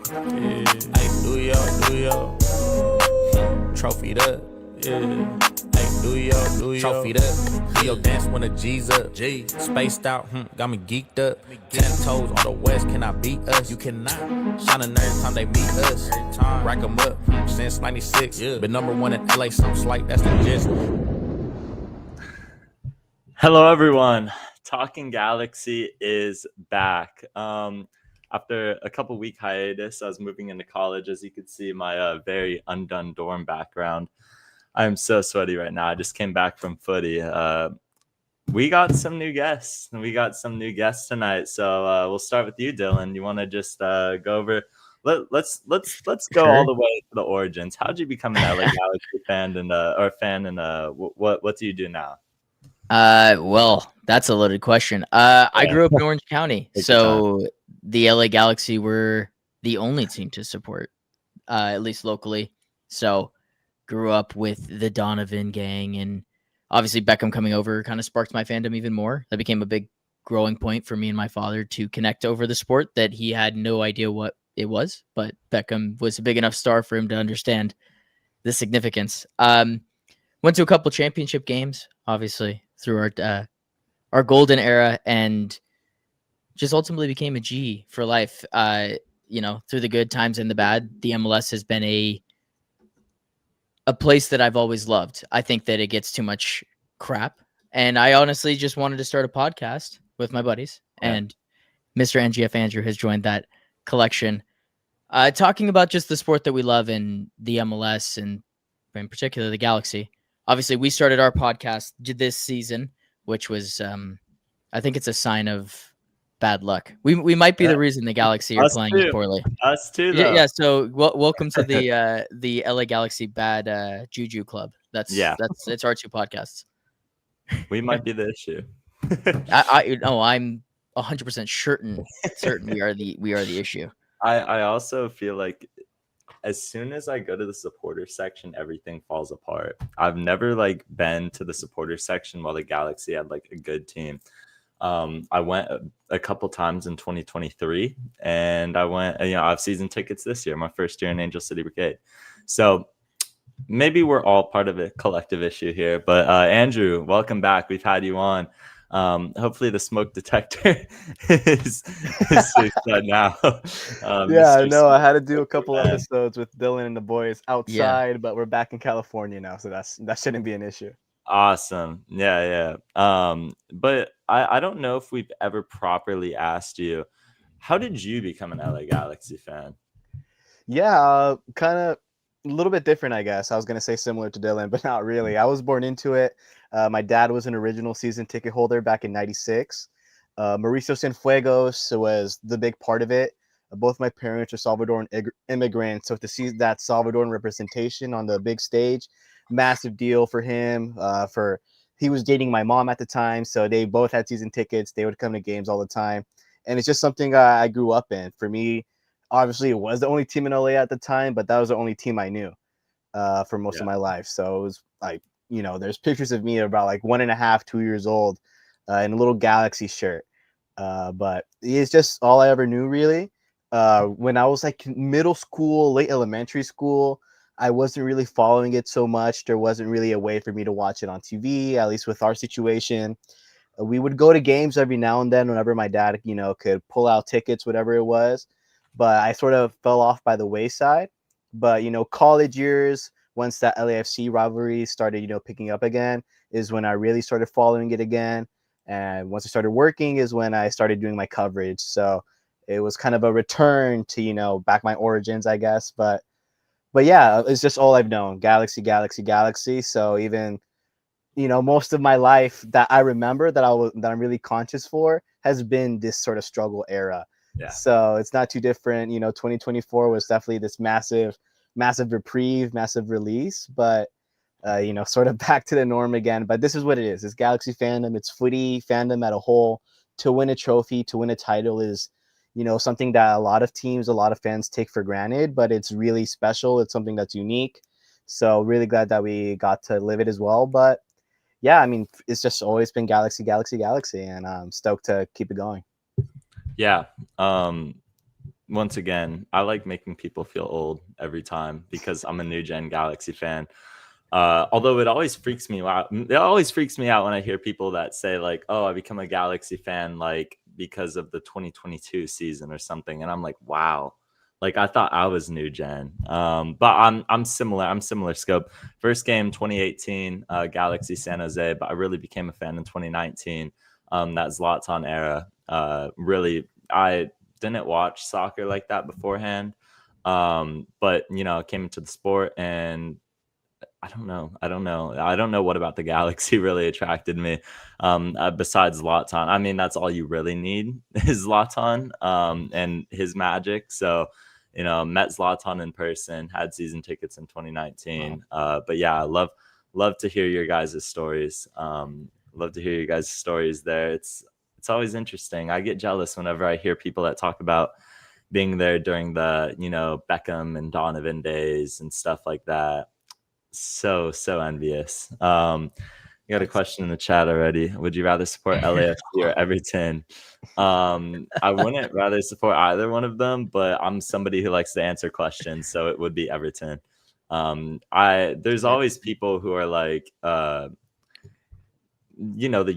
Yeah. Hey, do yo. Trophied up. Yeah. Hey, do yo. Trophied up. Do your dance when the G's up. G. Spaced out, got me geeked up. 10 toes on the west, can I beat us? You cannot. Shining every time they meet us. Rack 'em up since 96. Been number one in LA, something slight, that's the gist. Hello, everyone. Talking Galaxy is back. After a couple week hiatus, I was moving into college. As you could see, my very undone dorm background. I am so sweaty right now. I just came back from footy. We got some new guests. Tonight. So we'll start with you, Dylan. You want to just go over? Let's go all the way to the origins. How did you become an LA Galaxy fan and what do you do now? Well, that's a loaded question. I grew up in Orange County, so the LA Galaxy were the only team to support, at least locally. So grew up with the Donovan gang, and obviously Beckham coming over kind of sparked my fandom even more. That became a big growing point for me and my father to connect over the sport that he had no idea what it was, but Beckham was a big enough star for him to understand the significance. Went to a couple championship games, obviously, through our golden era, and just ultimately became a G for life. Through the good times and the bad, the MLS has been a place that I've always loved. I think that it gets too much crap, and I honestly just wanted to start a podcast with my buddies, and Mr. NGF Andrew has joined that collection, talking about just the sport that we love and the MLS, and in particular the Galaxy. Obviously, we started our podcast this season, which was, I think it's a sign of bad luck. We might be the reason the Galaxy are playing poorly. Us too, though. Yeah. So welcome to the LA Galaxy bad juju club. It's our two podcasts. We might be the issue. I'm 100% certain we are the issue. I also feel like as soon as I go to the supporter section, everything falls apart. I've never been to the supporter section while the Galaxy had a good team. I went a couple times in 2023, and I went. I have season tickets this year. My first year in Angel City Brigade. So maybe we're all part of a collective issue here. But Andrew, welcome back. We've had you on. Hopefully the smoke detector is done now. I had to do a couple episodes with Dylan and the boys outside, but we're back in California now, so that shouldn't be an issue. Awesome. Yeah. But I don't know if we've ever properly asked you, how did you become an LA Galaxy fan? Yeah, kind of a little bit different, I guess. I was going to say similar to Dylan, but not really. I was born into it. My dad was an original season ticket holder back in 96. Mauricio Cienfuegos was the big part of it. Both my parents are Salvadoran immigrants, so to see that Salvadoran representation on the big stage, massive deal for him. He was dating my mom at the time, so they both had season tickets. They would come to games all the time, and it's just something I grew up in. For me, obviously, it was the only team in LA at the time, but that was the only team I knew for most of my life. So it was there's pictures of me about 1.5, 2 years old in a little Galaxy shirt. But it's just all I ever knew, really. When I was middle school, late elementary school, I wasn't really following it so much. There wasn't really a way for me to watch it on TV, at least with our situation. We would go to games every now and then whenever my dad, could pull out tickets, whatever it was. But I sort of fell off by the wayside. But, college years, once that LAFC rivalry started, picking up again, is when I really started following it again. And once I started working is when I started doing my coverage. So it was kind of a return to, back my origins, I guess. But yeah, it's just all I've known. Galaxy. So even, most of my life that I remember that I'm really conscious for has been this sort of struggle era. Yeah. So it's not too different. 2024 was definitely this massive reprieve, massive release, but sort of back to the norm again. But this is what it is. It's Galaxy fandom. It's footy fandom at a whole. To win a trophy, to win a title is, something that a lot of teams, a lot of fans take for granted, but it's really special. It's something that's unique. So really glad that we got to live it as well. But yeah, I mean, it's just always been Galaxy, and I'm stoked to keep it going. Yeah. once again, I like making people feel old every time because I'm a new gen Galaxy fan. Although it always freaks me out. It always freaks me out when I hear people that say like, "Oh, I become a Galaxy fan like because of the 2022 season or something," and I'm like, "Wow." Like I thought I was new gen, but I'm similar. I'm similar scope. First game 2018, Galaxy San Jose, but I really became a fan in 2019. That Zlatan era. Really, I didn't watch soccer like that beforehand, but came into the sport and I don't know. I don't know what about the Galaxy really attracted me. Besides Zlatan, I mean, that's all you really need is Zlatan and his magic. So, met Zlatan in person, had season tickets in 2019. But yeah, I love to hear your guys' stories. Love to hear your guys' stories there. It's always interesting. I get jealous whenever I hear people that talk about being there during the Beckham and Donovan days and stuff like that. So envious. You got a question in the chat already. Would you rather support LAFC or Everton? I wouldn't rather support either one of them, but I'm somebody who likes to answer questions, so it would be Everton. There's always people who are like the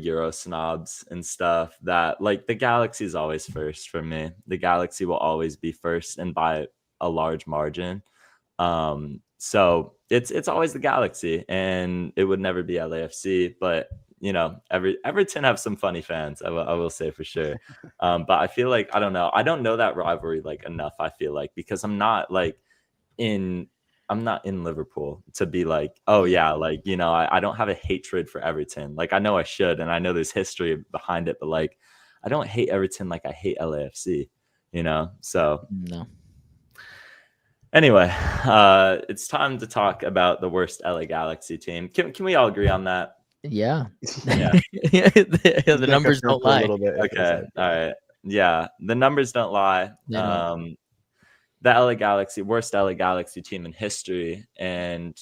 Euro snobs and stuff that like the Galaxy is always first for me. The Galaxy will always be first and by a large margin. So it's always the Galaxy, and it would never be LAFC. But Everton have some funny fans. I will say for sure. But I feel like I don't know that rivalry like enough. I feel like because I'm not in Liverpool to be like, oh yeah, like I don't have a hatred for Everton. Like I know I should, and I know there's history behind it, but like I don't hate Everton like I hate LAFC. So No. Anyway, it's time to talk about the worst LA Galaxy team. Can we all agree on that? Yeah. Yeah. The numbers don't lie. A little bit. Okay. All right. Yeah. The numbers don't lie. They don't. The LA Galaxy, worst LA Galaxy team in history. And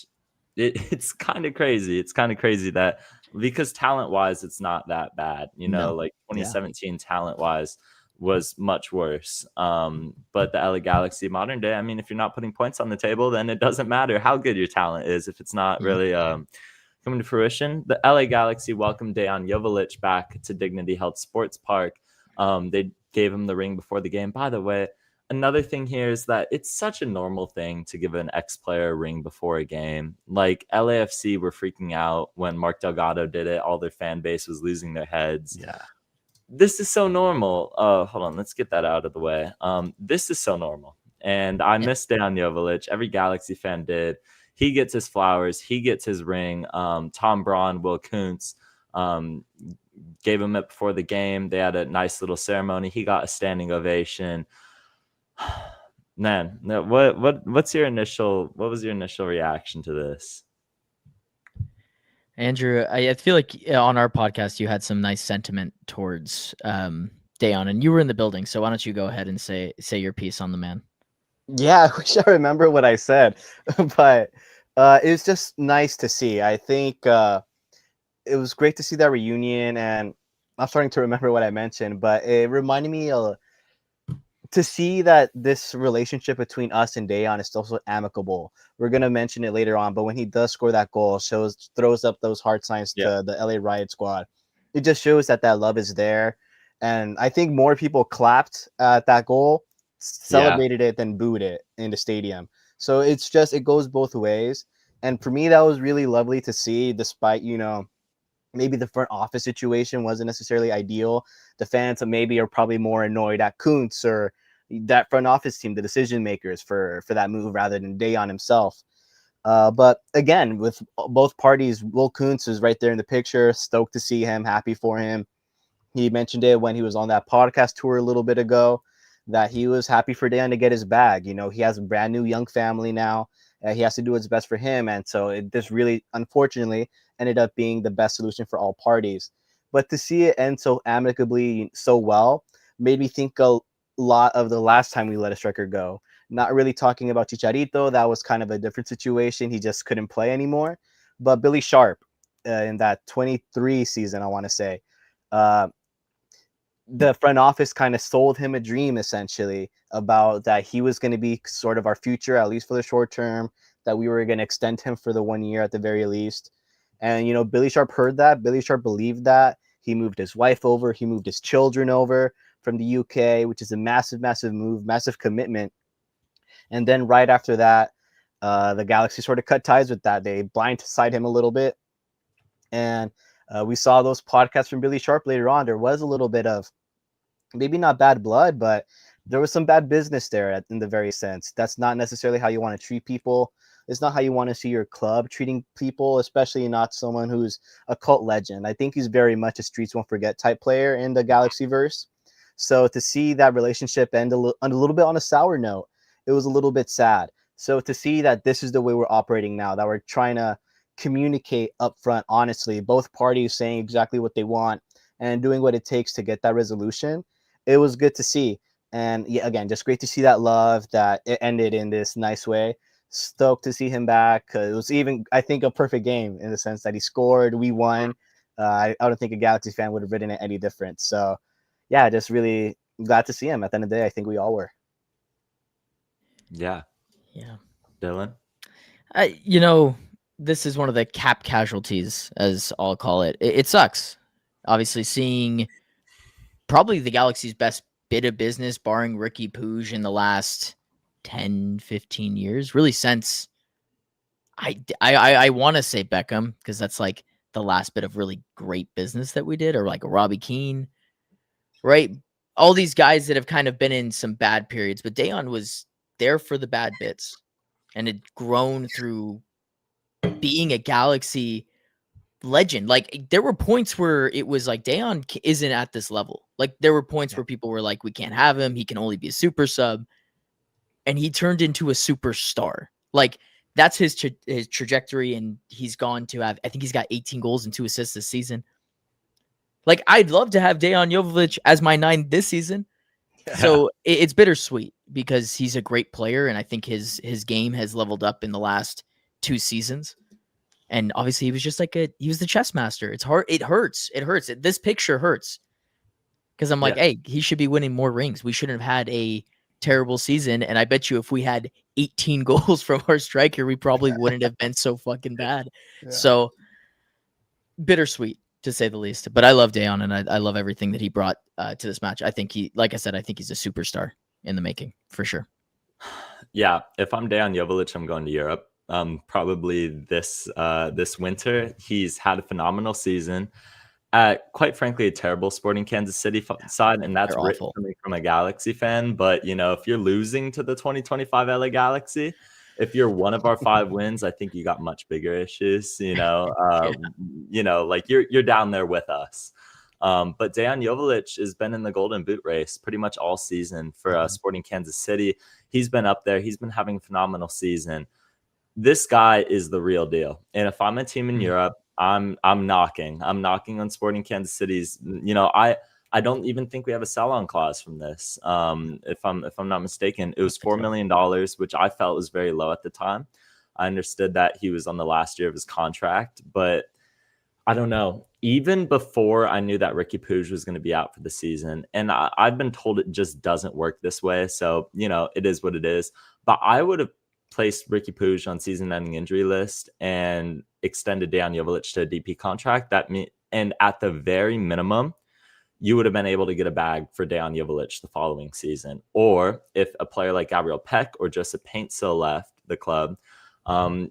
it's kind of crazy. It's kind of crazy that because talent wise, it's not that bad. No. Like 2017 talent wise was much worse. But the LA Galaxy modern day, I mean, if you're not putting points on the table, then it doesn't matter how good your talent is if it's not really coming to fruition. The LA Galaxy welcomed Dejan Joveljic back to Dignity Health Sports Park. They gave him the ring before the game. By the way, another thing here is that it's such a normal thing to give an ex-player a ring before a game. Like LAFC were freaking out when Mark Delgado did it. All their fan base was losing their heads. Yeah. This is so normal. Hold on, let's get that out of the way. This is so normal. And I missed Dejan Joveljic. Every Galaxy fan did. He gets his flowers. He gets his ring. Tom Braun, Will Kuntz gave him it before the game. They had a nice little ceremony. He got a standing ovation. Man, what was your initial reaction to this? Andrew, I feel like on our podcast you had some nice sentiment towards Dejan, and you were in the building, so why don't you go ahead and say your piece on the man? Yeah, I wish I remember what I said, but it was just nice to see. I think it was great to see that reunion, and I'm starting to remember what I mentioned, but it reminded me to see that this relationship between us and Dejan is still so amicable. We're gonna mention it later on, but when he does score that goal, throws up those heart signs to the LA Riot Squad. It just shows that love is there, and I think more people clapped at that goal, celebrated it, than booed it in the stadium. So it goes both ways, and for me that was really lovely to see, despite maybe the front office situation wasn't necessarily ideal. The fans maybe are probably more annoyed at Kuntz or that front office team, the decision makers for that move rather than Dejan himself. But again, with both parties, Will Kuntz is right there in the picture. Stoked to see him, happy for him. He mentioned it when he was on that podcast tour a little bit ago, that he was happy for Dejan to get his bag. He has a brand new young family now. He has to do what's best for him. And so this really, unfortunately, ended up being the best solution for all parties. But to see it end so amicably, so well, made me think a lot of the last time we let a striker go. Not really talking about Chicharito. That was kind of a different situation. He just couldn't play anymore. But Billy Sharp in that 23 season, I want to say, the front office kind of sold him a dream essentially about that he was going to be sort of our future, at least for the short term, that we were going to extend him for the 1 year at the very least. And, you know, Billy Sharp heard that. Billy Sharp believed that. He moved his wife over. He moved his children over from the UK, which is a massive, massive move, massive commitment. And then right after that, the Galaxy sort of cut ties with that. They blindsided him a little bit. And we saw those podcasts from Billy Sharp later on. There was a little bit of maybe not bad blood, but there was some bad business there in the very sense. That's not necessarily how you want to treat people. It's not how you want to see your club treating people, especially not someone who's a cult legend. I think he's very much a streets won't forget type player in the Galaxyverse. So to see that relationship end a little bit on a sour note, it was a little bit sad. So to see that this is the way we're operating now, that we're trying to communicate upfront, honestly, both parties saying exactly what they want and doing what it takes to get that resolution, it was good to see. And yeah, again, just great to see that love, that it ended in this nice way. Stoked to see him back. It was even, I think, a perfect game in the sense that he scored, we won. I don't think a Galaxy fan would have written it any different. So yeah, just really glad to see him. At the end of the day, I think we all were. Yeah. Dylan? You know, this is one of the cap casualties, as I'll call it. It sucks. Obviously, seeing probably the Galaxy's best bit of business, barring Ricky Puig, in the last 10, 15 years, really since I want to say Beckham, because that's like the last bit of really great business that we did, or like a Robbie Keane, right? All these guys that have kind of been in some bad periods, but Dayon was there for the bad bits and had grown through being a Galaxy legend. Like there were points where it was like Dayon isn't at this level. Like there were points where people were like, we can't have him. He can only be a super sub. And he turned into a superstar. Like that's his trajectory. And he's gone to have, I think he's got 18 goals and 2 assists this season. Like I'd love to have Dejan Jovic as my 9 this season. So it's bittersweet because he's a great player. And I think his game has leveled up in the last 2 seasons. And obviously he was just like he was the chess master. It's hard. It hurts. This picture hurts. Because I'm like, hey, he should be winning more rings. We shouldn't have had a terrible season. And I bet you if we had 18 goals from our striker, we probably wouldn't have been so fucking bad. Yeah. So bittersweet, to say the least. But I love Dayon, and I love everything that he brought to this match. I think like I said, I think he's a superstar in the making, for sure. Yeah, if I'm Dejan Jovic, I'm going to Europe. Probably this winter. He's had a phenomenal season at, quite frankly, a terrible Sporting Kansas City side, and that's written coming from a Galaxy fan. But you know, if you're losing to the 2025 LA Galaxy, if you're one of our 5 wins, I think you got much bigger issues. You know, you know, like you're down there with us. But Dejan Jovic has been in the Golden Boot race pretty much all season for Sporting Kansas City. He's been up there. He's been having a phenomenal season. This guy is the real deal. And if I'm a team in Europe, I'm knocking on Sporting Kansas City's. You know, I don't even think we have a sell-on clause from this. If I'm not mistaken, it was $4 million, which I felt was very low at the time. I understood that he was on the last year of his contract, but I don't know. Even before I knew that Ricky Puig was going to be out for the season, and I've been told it just doesn't work this way. So, you know, it is what it is. But I would have placed Ricky Puig on season-ending injury list and extended Dejan Jovic to a DP contract. And at the very minimum, you would have been able to get a bag for Dejan Jovic the following season. Or if a player like Gabriel Peck or Joseph Paintsil left the club,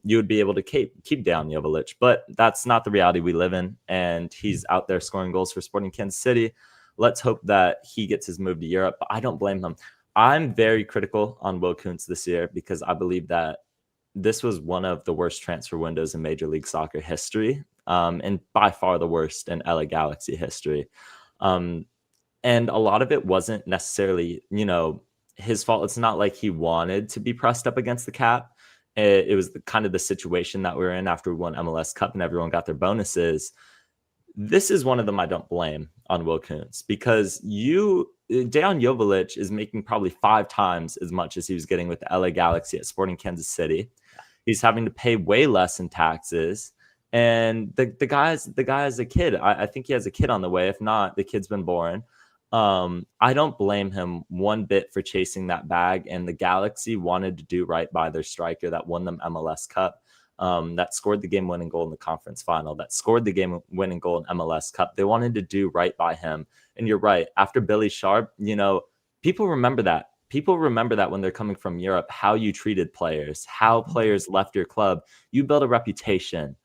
you would be able to keep Dejan Jovic. But that's not the reality we live in. And he's out there scoring goals for Sporting Kansas City. Let's hope that he gets his move to Europe. But I don't blame him. I'm very critical on Will Kuntz this year because I believe that this was one of the worst transfer windows in Major League Soccer history, and by far the worst in LA Galaxy history. And a lot of it wasn't necessarily, you know, his fault. It's not like he wanted to be pressed up against the cap. It was kind of the situation that we were in after we won MLS Cup and everyone got their bonuses. This is one of them I don't blame on Will Kuntz because Dejan Jovic is making probably 5 times as much as he was getting with the LA Galaxy at Sporting Kansas City. He's having to pay way less in taxes. And the guy is a kid. I think he has a kid on the way. If not, the kid's been born. I don't blame him one bit for chasing that bag. And the Galaxy wanted to do right by their striker that won them MLS Cup, that scored the game-winning goal in the conference final, that scored the game-winning goal in MLS Cup. They wanted to do right by him. And you're right. After Billy Sharp, people remember that. People remember that when they're coming from Europe, how you treated players, how players left your club. You build a reputation.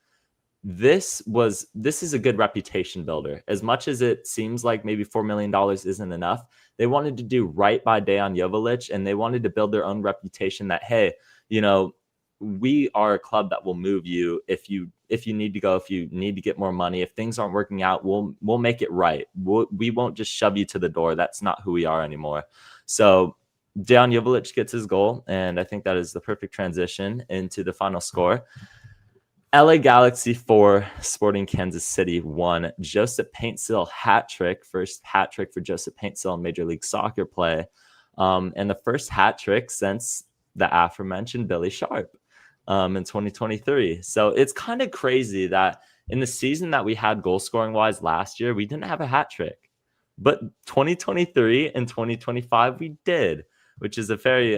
This is a good reputation builder. As much as it seems like maybe $4 million isn't enough, they wanted to do right by Dejan Joveljic, and they wanted to build their own reputation that, hey, we are a club that will move you if you need to go, if you need to get more money, if things aren't working out, we'll make it right. We won't just shove you to the door. That's not who we are anymore. So Dejan Joveljic gets his goal, and I think that is the perfect transition into the final score. LA Galaxy 4, Sporting Kansas City 1. Joseph Paintsil hat trick, first hat trick for Joseph Paintsil in Major League Soccer play, and the first hat trick since the aforementioned Billy Sharp in 2023. So it's kind of crazy that in the season that we had goal scoring wise last year, we didn't have a hat trick, but 2023 and 2025 we did, which is a very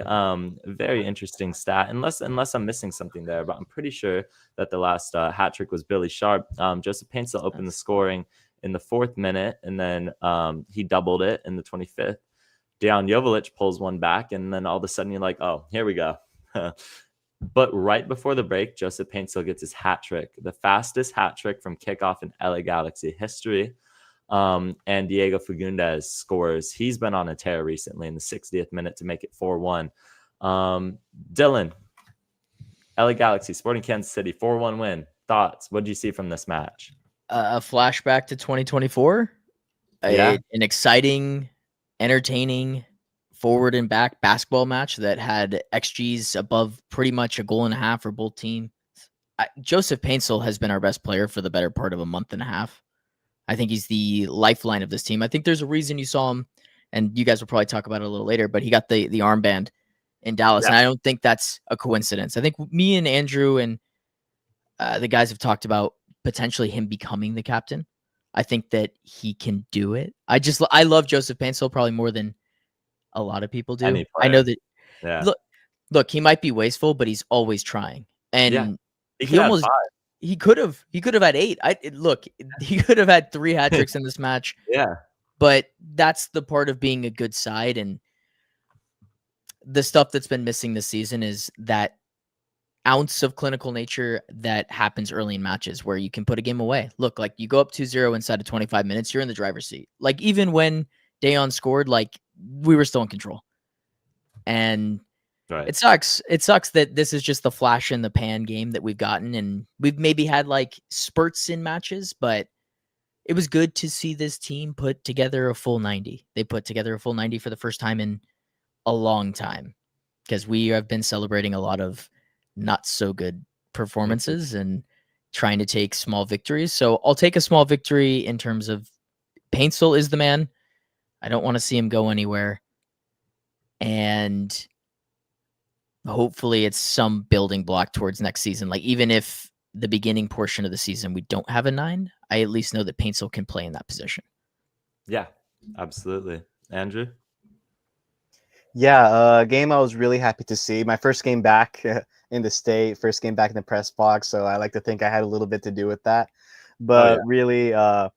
interesting stat, unless I'm missing something there. But I'm pretty sure that the last hat trick was Billy Sharp. Joseph Paintsil opened the scoring in the 4th minute, and then he doubled it in the 25th. Dejan Joveljic pulls one back, and then all of a sudden you're like, oh, here we go. But right before the break, Joseph Paintsil gets his hat trick, the fastest hat trick from kickoff in LA Galaxy history. And Diego Fagundes scores. He's been on a tear recently in the 60th minute to make it 4-1. Dylan, LA Galaxy, Sporting Kansas City, 4-1 win. Thoughts? What did you see from this match? A flashback to 2024. Yeah. An exciting, entertaining, forward and back basketball match that had XGs above pretty much a goal and a half for both teams. Joseph Paintsil has been our best player for the better part of a month and a half. I think he's the lifeline of this team. I think there's a reason you saw him, and you guys will probably talk about it a little later, but he got the armband in Dallas, and I don't think that's a coincidence. I think me and Andrew and the guys have talked about potentially him becoming the captain. I think that he can do it. I love Joseph Paintsil probably more than a lot of people do. I know that. Yeah. Look, he might be wasteful, but he's always trying, and he almost. 5. He could have had 8. He could have had 3 hat tricks in this match. Yeah. But that's the part of being a good side. And the stuff that's been missing this season is that ounce of clinical nature that happens early in matches where you can put a game away. Look, like you go up 2-0 inside of 25 minutes, you're in the driver's seat. Like even when Dejan scored, like we were still in control. And right. It sucks. It sucks that this is just the flash in the pan game that we've gotten, and we've maybe had like spurts in matches, but it was good to see this team put together a full 90. They put together a full 90 for the first time in a long time because we have been celebrating a lot of not so good performances and trying to take small victories. So I'll take a small victory in terms of Paintsil is the man. I don't want to see him go anywhere. And hopefully it's some building block towards next season. Like even if the beginning portion of the season we don't have a 9, I at least know that Paintsil can play in that position. Yeah, absolutely. Andrew? Yeah, a game I was really happy to see. My first game back in the state, first game back in the press box, so I like to think I had a little bit to do with that. But really, like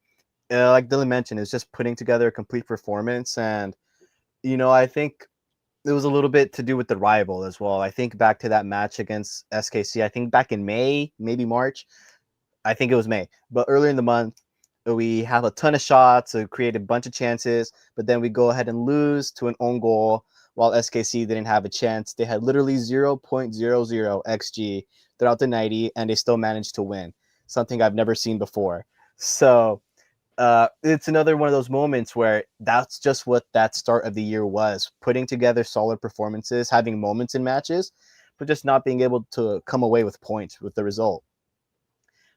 Dylan mentioned, it's just putting together a complete performance. And, I think it was a little bit to do with the rival as well. I think back to that match against SKC, I think back in May, maybe March. I think it was May. But earlier in the month, we have a ton of shots, create a bunch of chances, but then we go ahead and lose to an own goal while SKC didn't have a chance. They had literally 0.00 XG throughout the 90, and they still managed to win, something I've never seen before. So it's another one of those moments where that's just what that start of the year was, putting together solid performances, having moments in matches, but just not being able to come away with points with the result.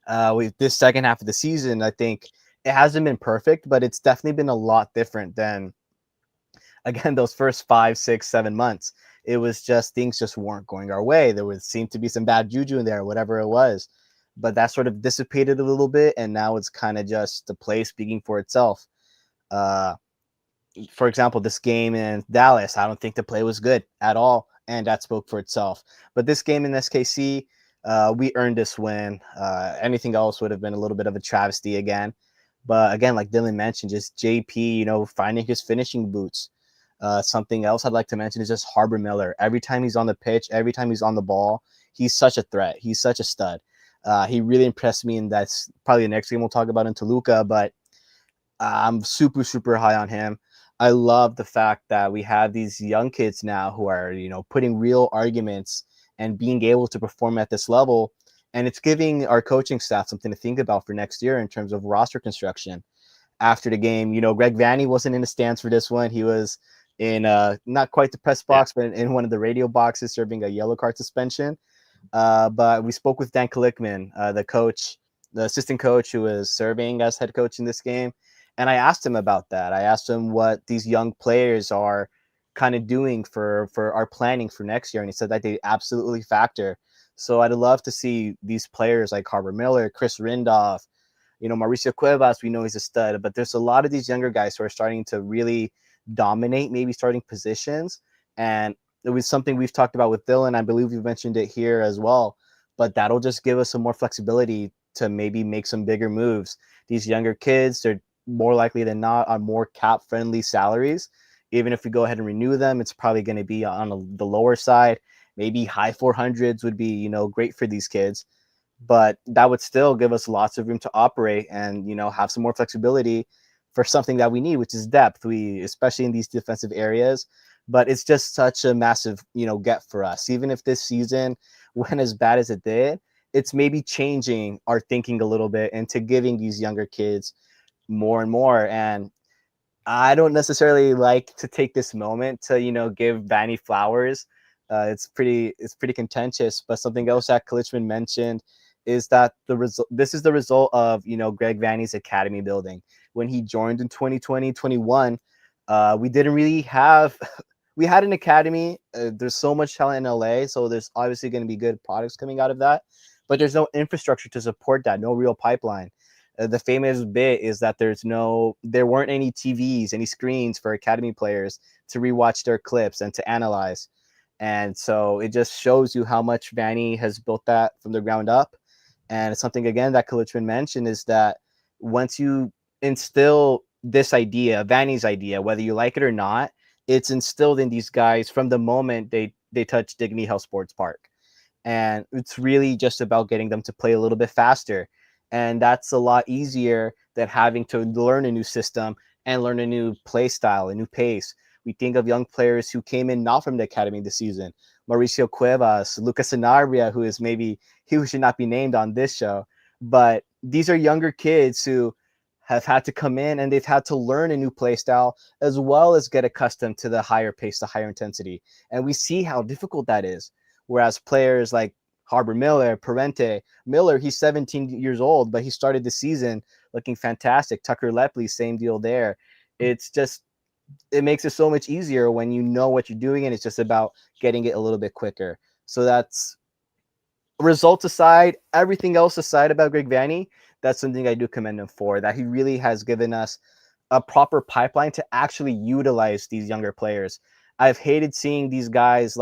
With this second half of the season, I think it hasn't been perfect, but it's definitely been a lot different than, again, those first 5, 6, 7 months. It was just things just weren't going our way. There seemed to be some bad juju in there, whatever it was. But that sort of dissipated a little bit, and now it's kind of just the play speaking for itself. for example, this game in Dallas, I don't think the play was good at all, and that spoke for itself. But this game in SKC, we earned this win. Anything else would have been a little bit of a travesty again. But again, like Dylan mentioned, just JP, finding his finishing boots. Something else I'd like to mention is just Harbor Miller. Every time he's on the pitch, every time he's on the ball, he's such a threat. He's such a stud. He really impressed me, and that's probably the next game we'll talk about in Toluca. But I'm super, super high on him. I love the fact that we have these young kids now who are, putting real arguments and being able to perform at this level. And it's giving our coaching staff something to think about for next year in terms of roster construction. After the game, Greg Vanny wasn't in the stands for this one. He was in not quite the press box, but in one of the radio boxes serving a yellow card suspension. But we spoke with Dan Kalikman, the assistant coach who was serving as head coach in this game. And I asked him about that. I asked him what these young players are kind of doing for our planning for next year. And he said that they absolutely factor. So I'd love to see these players like Harbor Miller, Chris Rindolph, Mauricio Cuevas, we know he's a stud, but there's a lot of these younger guys who are starting to really dominate maybe starting positions. And it was something we've talked about with Dylan. I believe you've mentioned it here as well, but that'll just give us some more flexibility to maybe make some bigger moves. These younger kids, they're more likely than not on more cap friendly salaries. Even if we go ahead and renew them, it's probably going to be on the lower side. Maybe high 400s would be, great for these kids, but that would still give us lots of room to operate and, have some more flexibility for something that we need, which is depth. Especially in these defensive areas, but it's just such a massive, get for us. Even if this season went as bad as it did, it's maybe changing our thinking a little bit into giving these younger kids more and more. And I don't necessarily like to take this moment to, give Vanny flowers. It's pretty contentious, but something else that Kalichman mentioned is that this is the result of, Greg Vanny's academy building. When he joined in 2020-21, we didn't really have, we had an academy. There's so much talent in LA, so there's obviously going to be good products coming out of that, but there's no infrastructure to support that, no real pipeline. The famous bit is that there weren't any TVs, any screens for academy players to rewatch their clips and to analyze. And so it just shows you how much Vanny has built that from the ground up. And it's something, again, that Kalichman mentioned is that once you instill this idea, Vanny's idea, whether you like it or not, it's instilled in these guys from the moment they touch Dignity Health Sports Park. And it's really just about getting them to play a little bit faster. And that's a lot easier than having to learn a new system and learn a new play style, a new pace. We think of young players who came in not from the academy this season. Mauricio Cuevas, Lucas Sanabria, who should not be named on this show. But these are younger kids who have had to come in and they've had to learn a new play style as well as get accustomed to the higher pace, the higher intensity. And we see how difficult that is. Whereas players like Harbor Miller, Parente, Miller, he's 17 years old, but he started the season looking fantastic. Tucker Lepley, same deal there. It makes it so much easier when you know what you're doing, and it's just about getting it a little bit quicker. So that's results aside, everything else aside about Greg Vanny, that's something I do commend him for, that he really has given us a proper pipeline to actually utilize these younger players. I've hated seeing these guys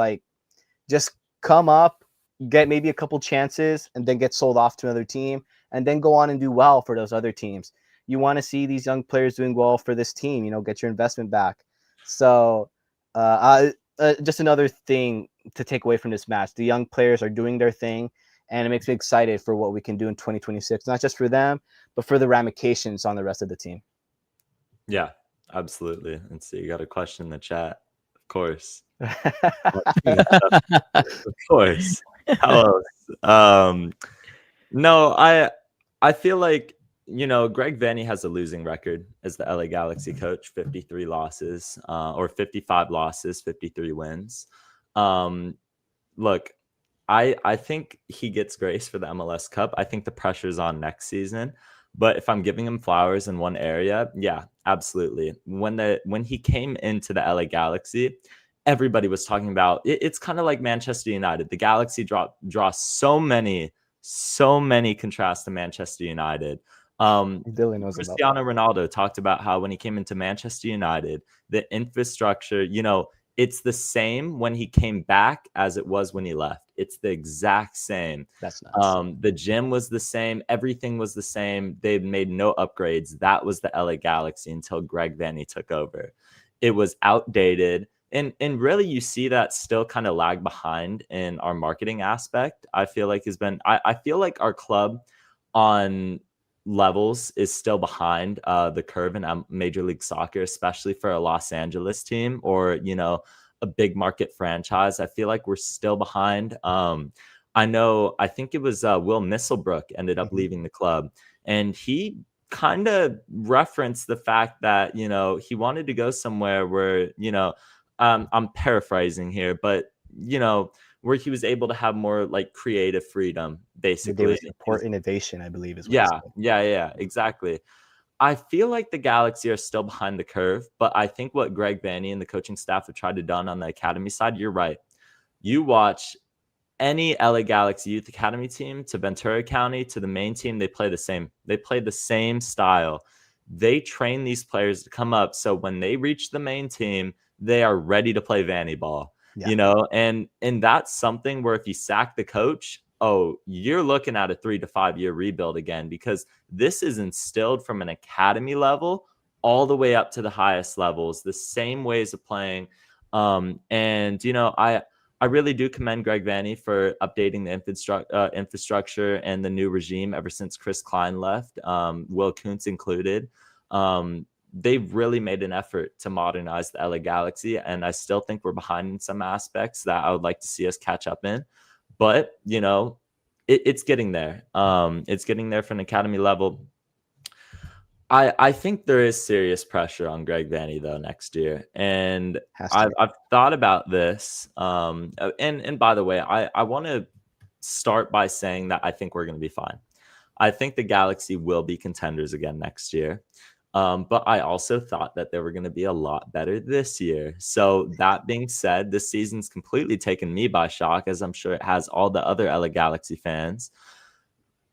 just come up, get maybe a couple chances, and then get sold off to another team, and then go on and do well for those other teams. You want to see these young players doing well for this team, get your investment back. So just another thing to take away from this match. The young players are doing their thing, and it makes me excited for what we can do in 2026, not just for them, but for the ramifications on the rest of the team. Yeah, absolutely. Let's see, you got a question in the chat. Of course. Of course. How else? No, I feel like, Greg Vanny has a losing record as the LA Galaxy coach, 53 losses, or 55 losses, 53 wins. Look, I think he gets grace for the MLS Cup. I think the pressure's on next season. But if I'm giving him flowers in one area, yeah, absolutely. When he came into the LA Galaxy, everybody was talking about it. It's kind of like Manchester United. The Galaxy draw so many contrasts to Manchester United. Dylan knows about that. Cristiano Ronaldo talked about how when he came into Manchester United, the infrastructure, it's the same when he came back as it was when he left. It's the exact same. That's nuts. The gym was the same. Everything was the same. They've made no upgrades. That was the LA Galaxy until Greg Vanney took over. It was outdated. And really, you see that still kind of lag behind in our marketing aspect. I feel like I feel like our club on levels is still behind the curve in Major League Soccer, especially for a Los Angeles team or, a big market franchise. I feel like we're still behind. I think it was Will Misselbrook ended up leaving the club, and he kind of referenced the fact that, he wanted to go somewhere where, I'm paraphrasing here, but, where he was able to have more like creative freedom, basically. They would support innovation, I believe is what Yeah, exactly. I feel like the Galaxy are still behind the curve, but I think what Greg Vanney and the coaching staff have tried to done on the academy side, you're right. You watch any LA Galaxy Youth Academy team to Ventura County to the main team, they play the same. They play the same style. They train these players to come up, so when they reach the main team, they are ready to play Vanny ball. And that's something where if you sack the coach, you're looking at a 3 to 5 year rebuild again, because this is instilled from an academy level all the way up to the highest levels, the same ways of playing. I really do commend Greg Vanney for updating the infrastructure and the new regime ever since Chris Klein left, Will Kuntz included. They've really made an effort to modernize the LA Galaxy, and I still think we're behind in some aspects that I would like to see us catch up in. But, it's getting there. It's getting there from an academy level. I think there is serious pressure on Greg Vanney, though, next year. And I've thought about this. And by the way, I want to start by saying that I think we're going to be fine. I think the Galaxy will be contenders again next year. But I also thought that they were going to be a lot better this year. So that being said, this season's completely taken me by shock, as I'm sure it has all the other LA Galaxy fans.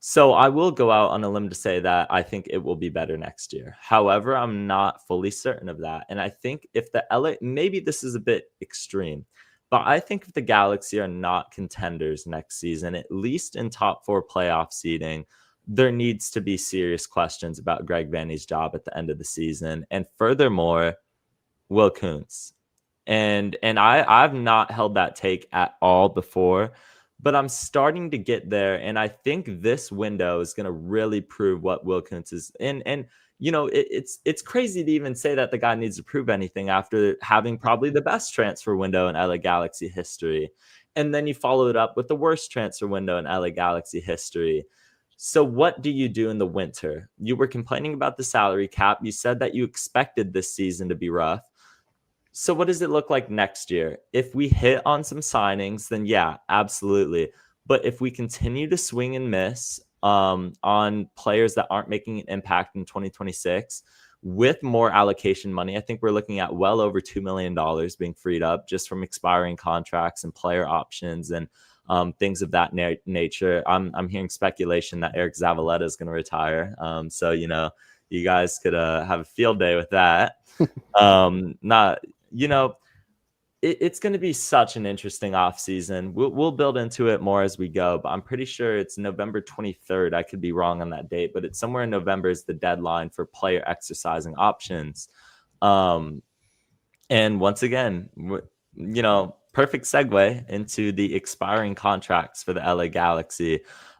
So I will go out on a limb to say that I think it will be better next year. However, I'm not fully certain of that. And I think if the LA, maybe this is a bit extreme, but I think if the Galaxy are not contenders next season, at least in top 4 playoff seeding, there needs to be serious questions about Greg Vanney's job at the end of the season. And furthermore, Will Kuntz. And I've not held that take at all before, but I'm starting to get there. And I think this window is going to really prove what Will Kuntz is. And it's crazy to even say that the guy needs to prove anything after having probably the best transfer window in LA Galaxy history. And then you follow it up with the worst transfer window in LA Galaxy history. So what do you do in the winter? You were complaining about the salary cap. You said that you expected this season to be rough. So what does it look like next year? If we hit on some signings, then yeah, absolutely. But if we continue to swing and miss on players that aren't making an impact in 2026, with more allocation money, I think we're looking at well over $2 million being freed up just from expiring contracts and player options and things of that nature. I'm hearing speculation that Eric Zavaleta is going to retire. So, you guys could have a field day with that. It's going to be such an interesting offseason. We'll build into it more as we go, but I'm pretty sure it's November 23rd. I could be wrong on that date, but it's somewhere in November is the deadline for player exercising options. And once again, perfect segue into the expiring contracts for the LA Galaxy.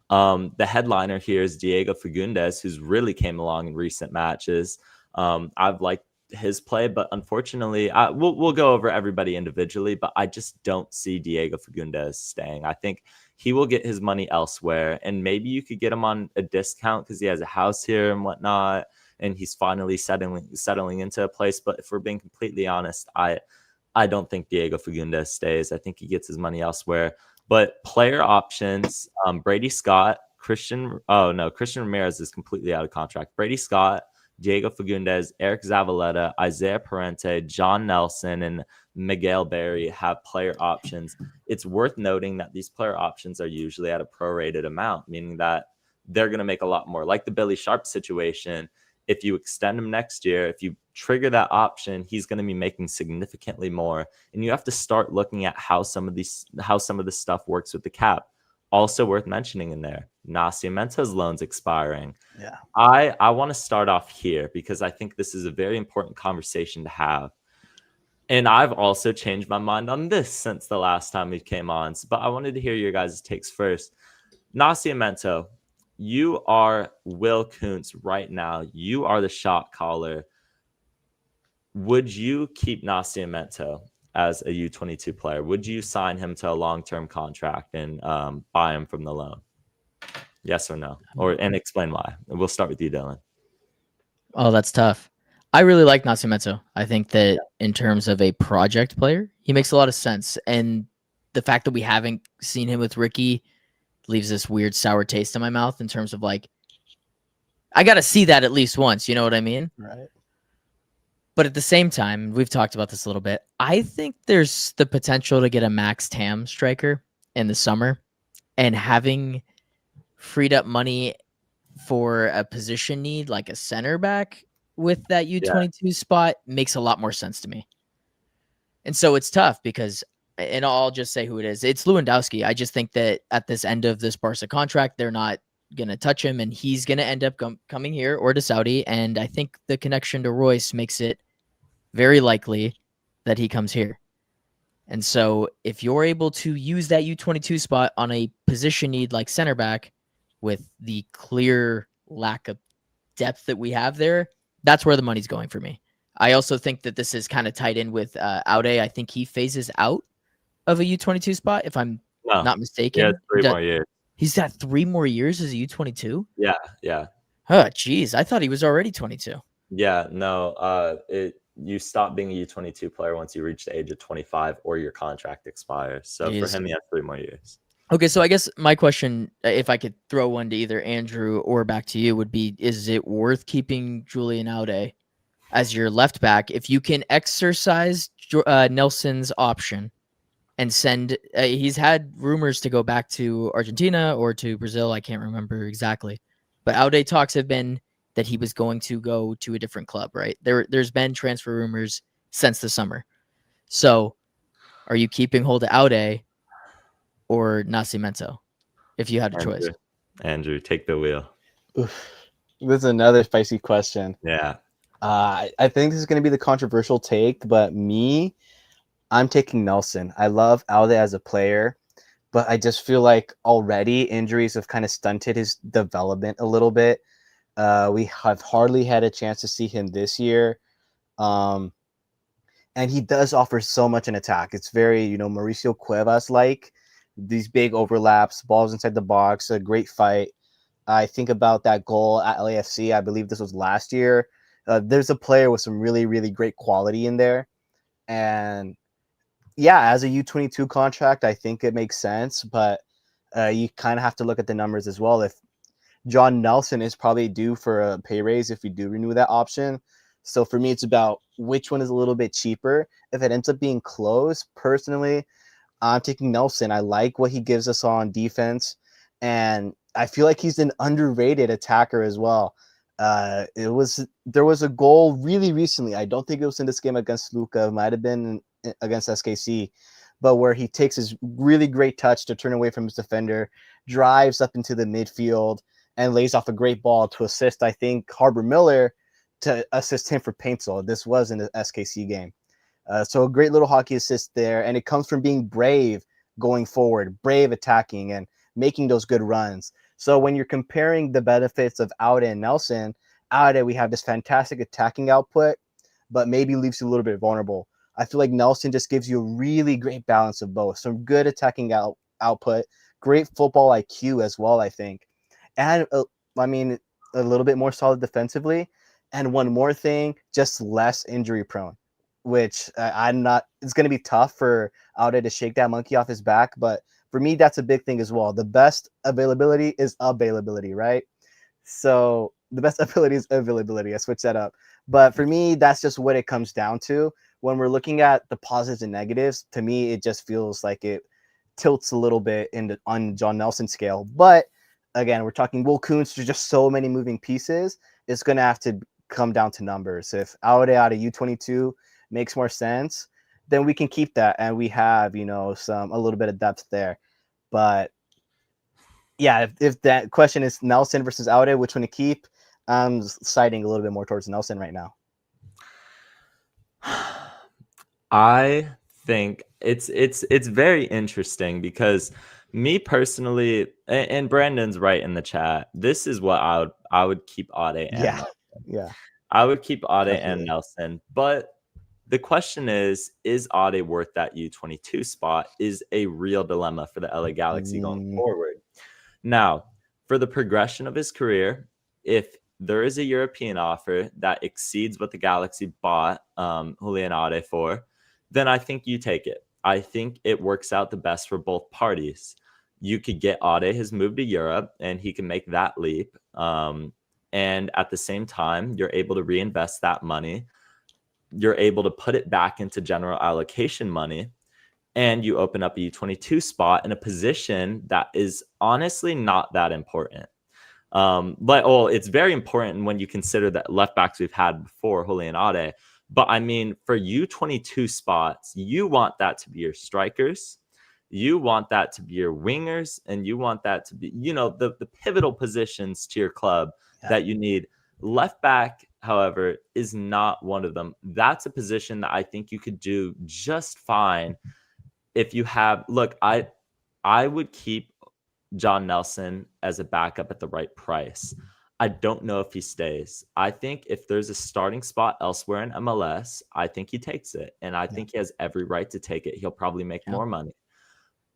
The headliner here is Diego Fagundes, who's really came along in recent matches. I've liked his play, but unfortunately, we'll go over everybody individually, but I just don't see Diego Fagundes staying. I think he will get his money elsewhere, and maybe you could get him on a discount because he has a house here and whatnot, and he's finally settling into a place. But if we're being completely honest, I don't think Diego Fagundes stays. I think he gets his money elsewhere. But player options, Brady Scott, Christian Ramirez is completely out of contract. Brady Scott, Diego Fagundes, Eric Zavaleta, Isaiah Parente, John Nelson, and Miguel Berry have player options. It's worth noting that these player options are usually at a prorated amount, meaning that they're going to make a lot more. Like the Billy Sharp situation, if you extend him next year, if you trigger that option, he's going to be making significantly more. And you have to start looking at how some of this stuff works with the cap. Also worth mentioning in there, Nascimento's loan's expiring. Yeah. I want to start off here because I think this is a very important conversation to have. And I've also changed my mind on this since the last time we came on. But I wanted to hear your guys' takes first. Nascimento, you are Will Kuntz right now. You are the shot caller. Would you keep Nascimento as a U22 player? Would you sign him to a long-term contract and buy him from the loan? Yes or no? And explain why. We'll start with you, Dylan. Oh, that's tough. I really like Nascimento. I think that in terms of a project player, he makes a lot of sense. And the fact that we haven't seen him with Ricky leaves this weird sour taste in my mouth in terms of like, I got to see that at least once. You know what I mean? Right. But at the same time, we've talked about this a little bit. I think there's the potential to get a Max Tam striker in the summer, and having freed up money for a position need like a center back with that U22 spot makes a lot more sense to me. And so it's tough because, and I'll just say who it is. It's Lewandowski. I just think that at this end of this Barca contract, they're not going to touch him, and he's going to end up coming here or to Saudi. And I think the connection to Royce makes it very likely that he comes here. And so if you're able to use that U22 spot on a position need like center back with the clear lack of depth that we have there, that's where the money's going for me. I also think that this is kind of tied in with Aude. I think he phases out of a U22 spot, if I'm not mistaken. Yeah, 3 more years. He's got 3 more years as a U22? Yeah, yeah. Oh, geez. I thought he was already 22. Yeah, no. You stop being a U22 player once you reach the age of 25 or your contract expires. So for him, he has 3 more years. Okay, so I guess my question, if I could throw one to either Andrew or back to you, would be, is it worth keeping Julian Aude as your left back if you can exercise Nelson's option and send he's had rumors to go back to Argentina or to Brazil, I can't remember exactly, but Aude talks have been that he was going to go to a different club, right? There's been transfer rumors since the summer. So are you keeping hold of Aude or Nascimento if you had a choice? Andrew, take the wheel. Oof. This is another spicy question. Yeah. I think this is going to be the controversial take, but I'm taking Nelson. I love Aude as a player, but I just feel like already injuries have kind of stunted his development a little bit. We have hardly had a chance to see him this year. And he does offer so much in attack. It's very, Mauricio Cuevas-like. These big overlaps, balls inside the box, a great fight. I think about that goal at LAFC. I believe this was last year. There's a player with some really, really great quality in there. And yeah, as a U22 contract, I think it makes sense. But you kind of have to look at the numbers as well. If John Nelson is probably due for a pay raise if we do renew that option. So for me, it's about which one is a little bit cheaper. If it ends up being close, personally, I'm taking Nelson. I like what he gives us on defense, and I feel like he's an underrated attacker as well. There was a goal really recently. I don't think it was in this game against Luka. It might have been against SKC, but where he takes his really great touch to turn away from his defender, drives up into the midfield, and lays off a great ball to assist, I think, Harbour Miller to assist him for Paintsel. This was in the SKC game. So a great little hockey assist there, and it comes from being brave going forward, brave attacking, and making those good runs. So when you're comparing the benefits of Aude and Nelson, Aude, we have this fantastic attacking output, but maybe leaves you a little bit vulnerable. I feel like Nelson just gives you a really great balance of both. Some good attacking output, great football IQ as well, I think. And, a little bit more solid defensively. And one more thing, just less injury prone, which it's going to be tough for Aude to shake that monkey off his back. But for me, that's a big thing as well. The best availability is availability, right? So the best ability is availability. I switched that up. But for me, that's just what it comes down to. When we're looking at the positives and negatives, to me, it just feels like it tilts a little bit on John Nelson's scale. But again, we're talking Will Kuntz. There's just so many moving pieces. It's going to have to come down to numbers. If Aude out of U22 makes more sense, then we can keep that, and we have, you know, a little bit of depth there. But yeah, if that question is Nelson versus Aude, which one to keep, I'm siding a little bit more towards Nelson right now. I think it's very interesting because me personally, and Brandon's right in the chat. This is what I would keep Aude and Yeah, Nelson. yeah, I would keep Aude and definitely. Nelson, but the question is Aude worth that U22 spot? Is a real dilemma for the LA Galaxy going forward. Now, for the progression of his career, if there is a European offer that exceeds what the Galaxy bought Julian Aude for, then I think you take it. I think it works out the best for both parties. You could get Aude his move to Europe, and he can make that leap. And at the same time, you're able to reinvest that money. You're able to put it back into general allocation money. And you open up a U22 spot in a position that is honestly not that important. But it's very important when you consider that left backs we've had before, Julian Aude. But I mean, for U22 spots, you want that to be your strikers, you want that to be your wingers, and you want that to be, you know, the pivotal positions to your club that you need. Left back, however, is not one of them. That's a position that I think you could do just fine if you have. Look, I would keep John Nelson as a backup at the right price. I don't know if he stays. I think if there's a starting spot elsewhere in MLS, I think he takes it. And I think he has every right to take it. He'll probably make more money.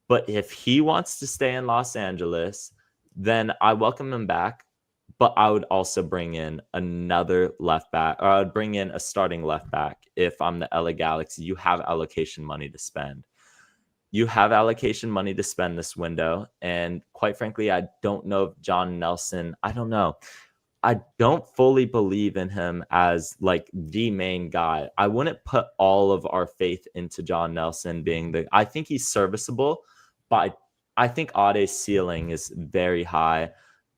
But if he wants to stay in Los Angeles, then I welcome him back. But I would also bring in another left back, or I would bring in a starting left back. If I'm the LA Galaxy, you have allocation money to spend. You have allocation money to spend this window. And quite frankly, I don't know if John Nelson, I don't know. I don't fully believe in him as like the main guy. I wouldn't put all of our faith into John Nelson being I think he's serviceable, but I think Aude's ceiling is very high.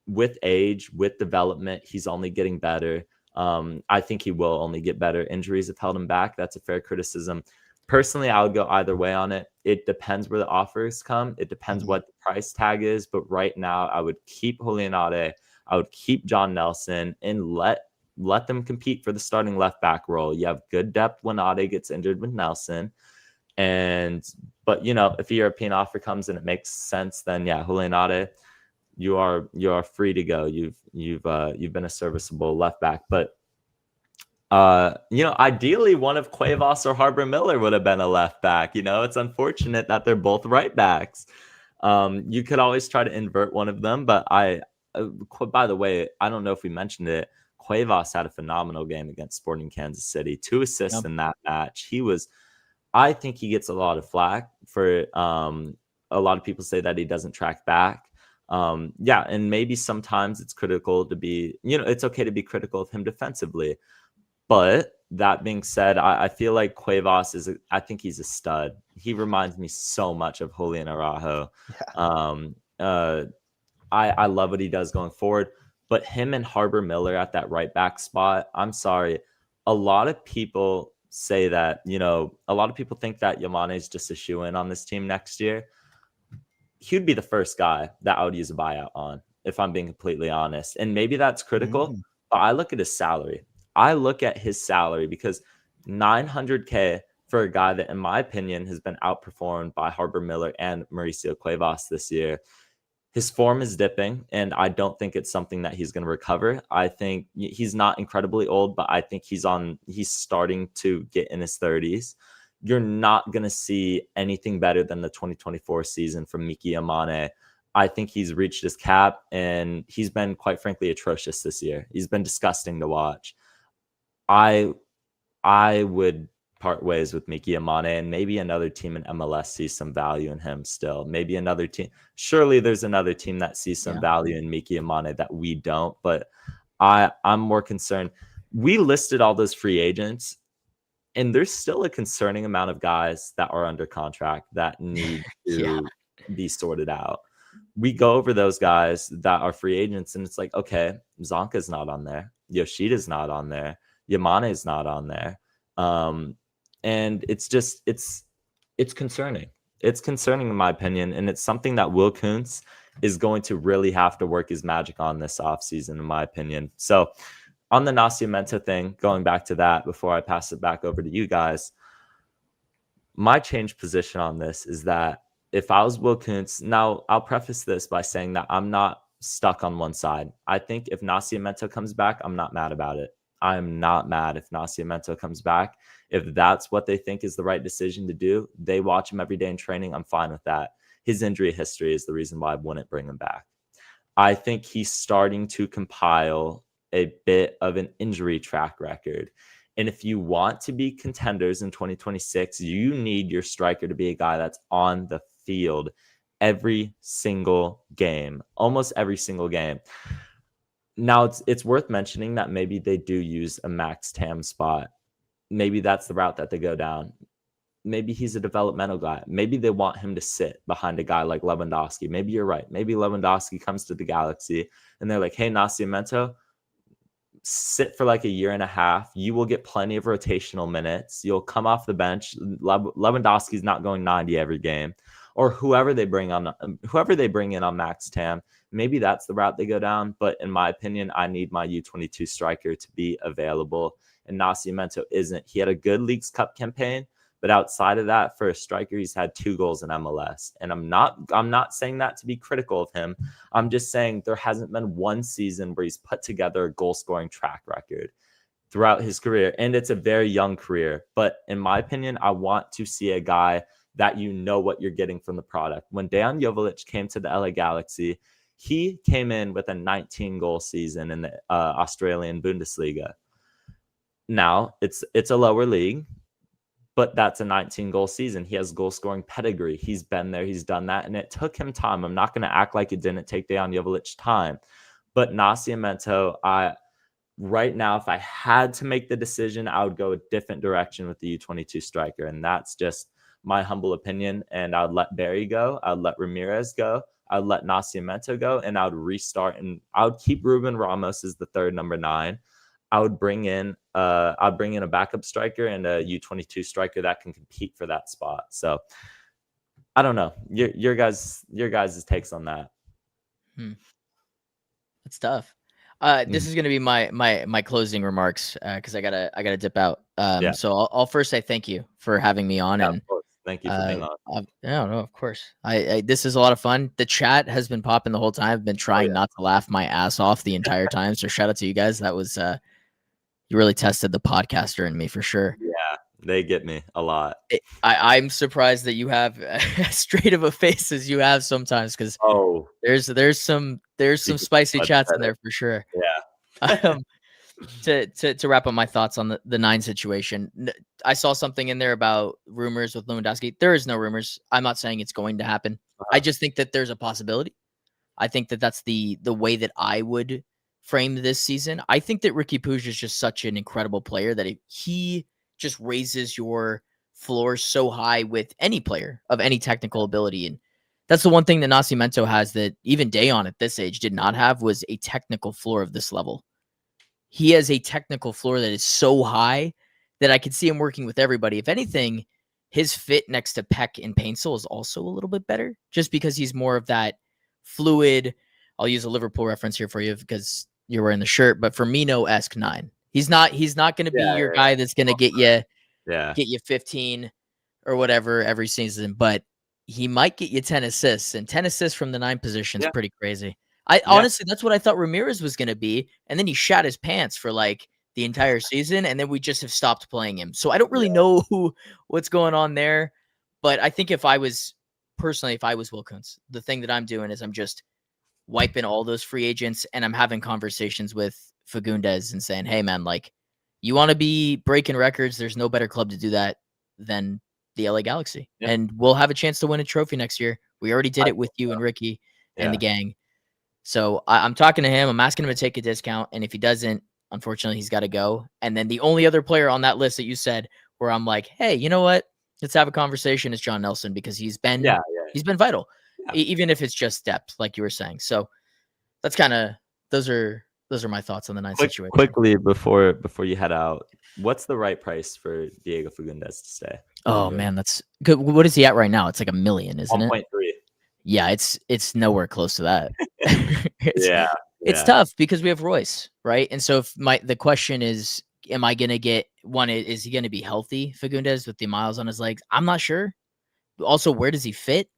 With age, with development, he's only getting better. I think he will only get better. Injuries have held him back. That's a fair criticism. Personally, I would go either way on it. It depends where the offers come. It depends what the price tag is. But right now, I would keep Julian Aude. I would keep John Nelson and let them compete for the starting left back role. You have good depth when Aude gets injured with Nelson. But you know, if a European offer comes and it makes sense, then yeah, Julian Aude, you are free to go. You've been a serviceable left back. But you know, ideally one of Cuevas or Harbor Miller would have been a left back. You know, it's unfortunate that they're both right backs. You could always try to invert one of them, but by the way, I don't know if we mentioned it. Cuevas had a phenomenal game against Sporting Kansas City, 2 assists in that match. I think he gets a lot of flack for a lot of people say that he doesn't track back. Yeah, and maybe sometimes it's critical to be, you know, it's okay to be critical of him defensively. But that being said, I feel like Cuevas I think he's a stud. He reminds me so much of Julian Araujo. I love what he does going forward. But him and Harbor Miller at that right back spot, I'm sorry. A lot of people say that, you know, a lot of people think that Yamane is just a shoe-in on this team next year. He'd be the first guy that I would use a buyout on, if I'm being completely honest. And maybe that's critical, but I look at his salary. I look at his salary because $900K for a guy that, in my opinion, has been outperformed by Harbor Miller and Mauricio Cuevas this year. His form is dipping, and I don't think it's something that he's going to recover. I think he's not incredibly old, but I think he's starting to get in his 30s. You're not going to see anything better than the 2024 season from Miki Yamane. I think he's reached his cap, and he's been, quite frankly, atrocious this year. He's been disgusting to watch. I would part ways with Miki Yamane, and maybe another team in MLS sees some value in him still. Maybe another team. Surely there's another team that sees some value in Miki Yamane that we don't, but I'm more concerned. We listed all those free agents, and there's still a concerning amount of guys that are under contract that need to be sorted out. we go over those guys that are free agents, and it's like, okay, Zonka's not on there, Yoshida's not on there, Yamane's not on there, and it's just it's concerning. It's concerning in my opinion, and it's something that Will Kuntz is going to really have to work his magic on this offseason, in my opinion. So on the Nascimento thing, going back to that before I pass it back over to you guys, my change position on this is that if I was Will Kuntz, now I'll preface this by saying that I'm not stuck on one side. I think if Nascimento comes back, I'm not mad about it. I'm not mad if Nascimento comes back. If that's what they think is the right decision to do, they watch him every day in training, I'm fine with that. His injury history is the reason why I wouldn't bring him back. I think he's starting to compile a bit of an injury track record. And if you want to be contenders in 2026, you need your striker to be a guy that's on the field every single game, almost every single game. Now, it's worth mentioning that maybe they do use a Max Tam spot. Maybe that's the route that they go down. Maybe he's a developmental guy. Maybe they want him to sit behind a guy like Lewandowski. Maybe you're right. Maybe Lewandowski comes to the Galaxy and they're like, hey, Nascimento, sit for like a year and a half. You will get plenty of rotational minutes. You'll come off the bench. Lewandowski's not going 90 every game. Or whoever they bring in on Max Tam, maybe that's the route they go down. But in my opinion, I need my U22 striker to be available. And Nascimento isn't. He had a good Leagues Cup campaign, but outside of that, for a striker, he's had 2 goals in MLS. And I'm not saying that to be critical of him. I'm just saying there hasn't been one season where he's put together a goal-scoring track record throughout his career. And it's a very young career. But in my opinion, I want to see a guy that you know what you're getting from the product. When Dejan Joveljic came to the LA Galaxy, he came in with a 19-goal season in the Australian Bundesliga. Now, it's a lower league, but that's a 19-goal season. He has goal-scoring pedigree. He's been there. He's done that, and it took him time. I'm not going to act like it didn't take Dejan Joveljic time. But Nascimento, right now, if I had to make the decision, I would go a different direction with the U22 striker, and that's just my humble opinion. And I would let Barry go. I would let Ramirez go. I would let Nascimento go, and I would restart, and I would keep Ruben Ramos as the third number 9. I would bring in a backup striker and a U22 striker that can compete for that spot. So I don't know. Your guys' takes on that. It's tough. This is going to be my closing remarks because I gotta dip out. So I'll first say thank you for having me on. And of course. Thank you for being on. No, of course. I this is a lot of fun. The chat has been popping the whole time. I've been trying not to laugh my ass off the entire time. So shout out to you guys. That was you really tested the podcaster in me for sure. Yeah, they get me a lot. I'm surprised that you have as straight of a face as you have sometimes, because there's some spicy chats in there for sure. Yeah. To wrap up my thoughts on the 9 situation, I saw something in there about rumors with Lewandowski. There is no rumors. I'm not saying it's going to happen. I just think that there's a possibility. I think that that's the way that I would frame this season. I think that Ricky Puig is just such an incredible player that he just raises your floor so high with any player of any technical ability. And that's the one thing that Nascimento has that even Dejan at this age did not have, was a technical floor of this level. He has a technical floor that is so high that I could see him working with everybody. If anything, his fit next to Peck and Paintsel is also a little bit better, just because he's more of that fluid. I'll use a Liverpool reference here for you because you're wearing the shirt, but Firmino-esque 9. He's not going to be your guy that's going to get you 15 or whatever every season, but he might get you 10 assists, and 10 assists from the 9 position is pretty crazy. Honestly, that's what I thought Ramirez was going to be. And then he shat his pants for like the entire season. And then we just have stopped playing him. So I don't really know what's going on there. But I think if I was Will Kuntz, the thing that I'm doing is I'm just wiping all those free agents, and I'm having conversations with Fagundes and saying, hey man, like, you want to be breaking records. There's no better club to do that than the LA Galaxy. Yep. And we'll have a chance to win a trophy next year. We already did it with you and Ricky and the gang. So I'm talking to him. I'm asking him to take a discount. And if he doesn't, unfortunately, he's got to go. And then the only other player on that list that you said where I'm like, hey, you know what? Let's have a conversation is John Nelson, because he's been vital. even if it's just depth, like you were saying. So that's kind of those are my thoughts on the ninth situation. Quickly before you head out, what's the right price for Diego Fagundes to stay? Oh man, that's good. What is he at right now? It's like $1 million, isn't it? 1.3. Yeah, it's nowhere close to that. It's Yeah. tough because we have Royce, right? And so if the question is, am I gonna get one? Is he gonna be healthy, Fagundes, with the miles on his legs? I'm not sure. Also, where does he fit?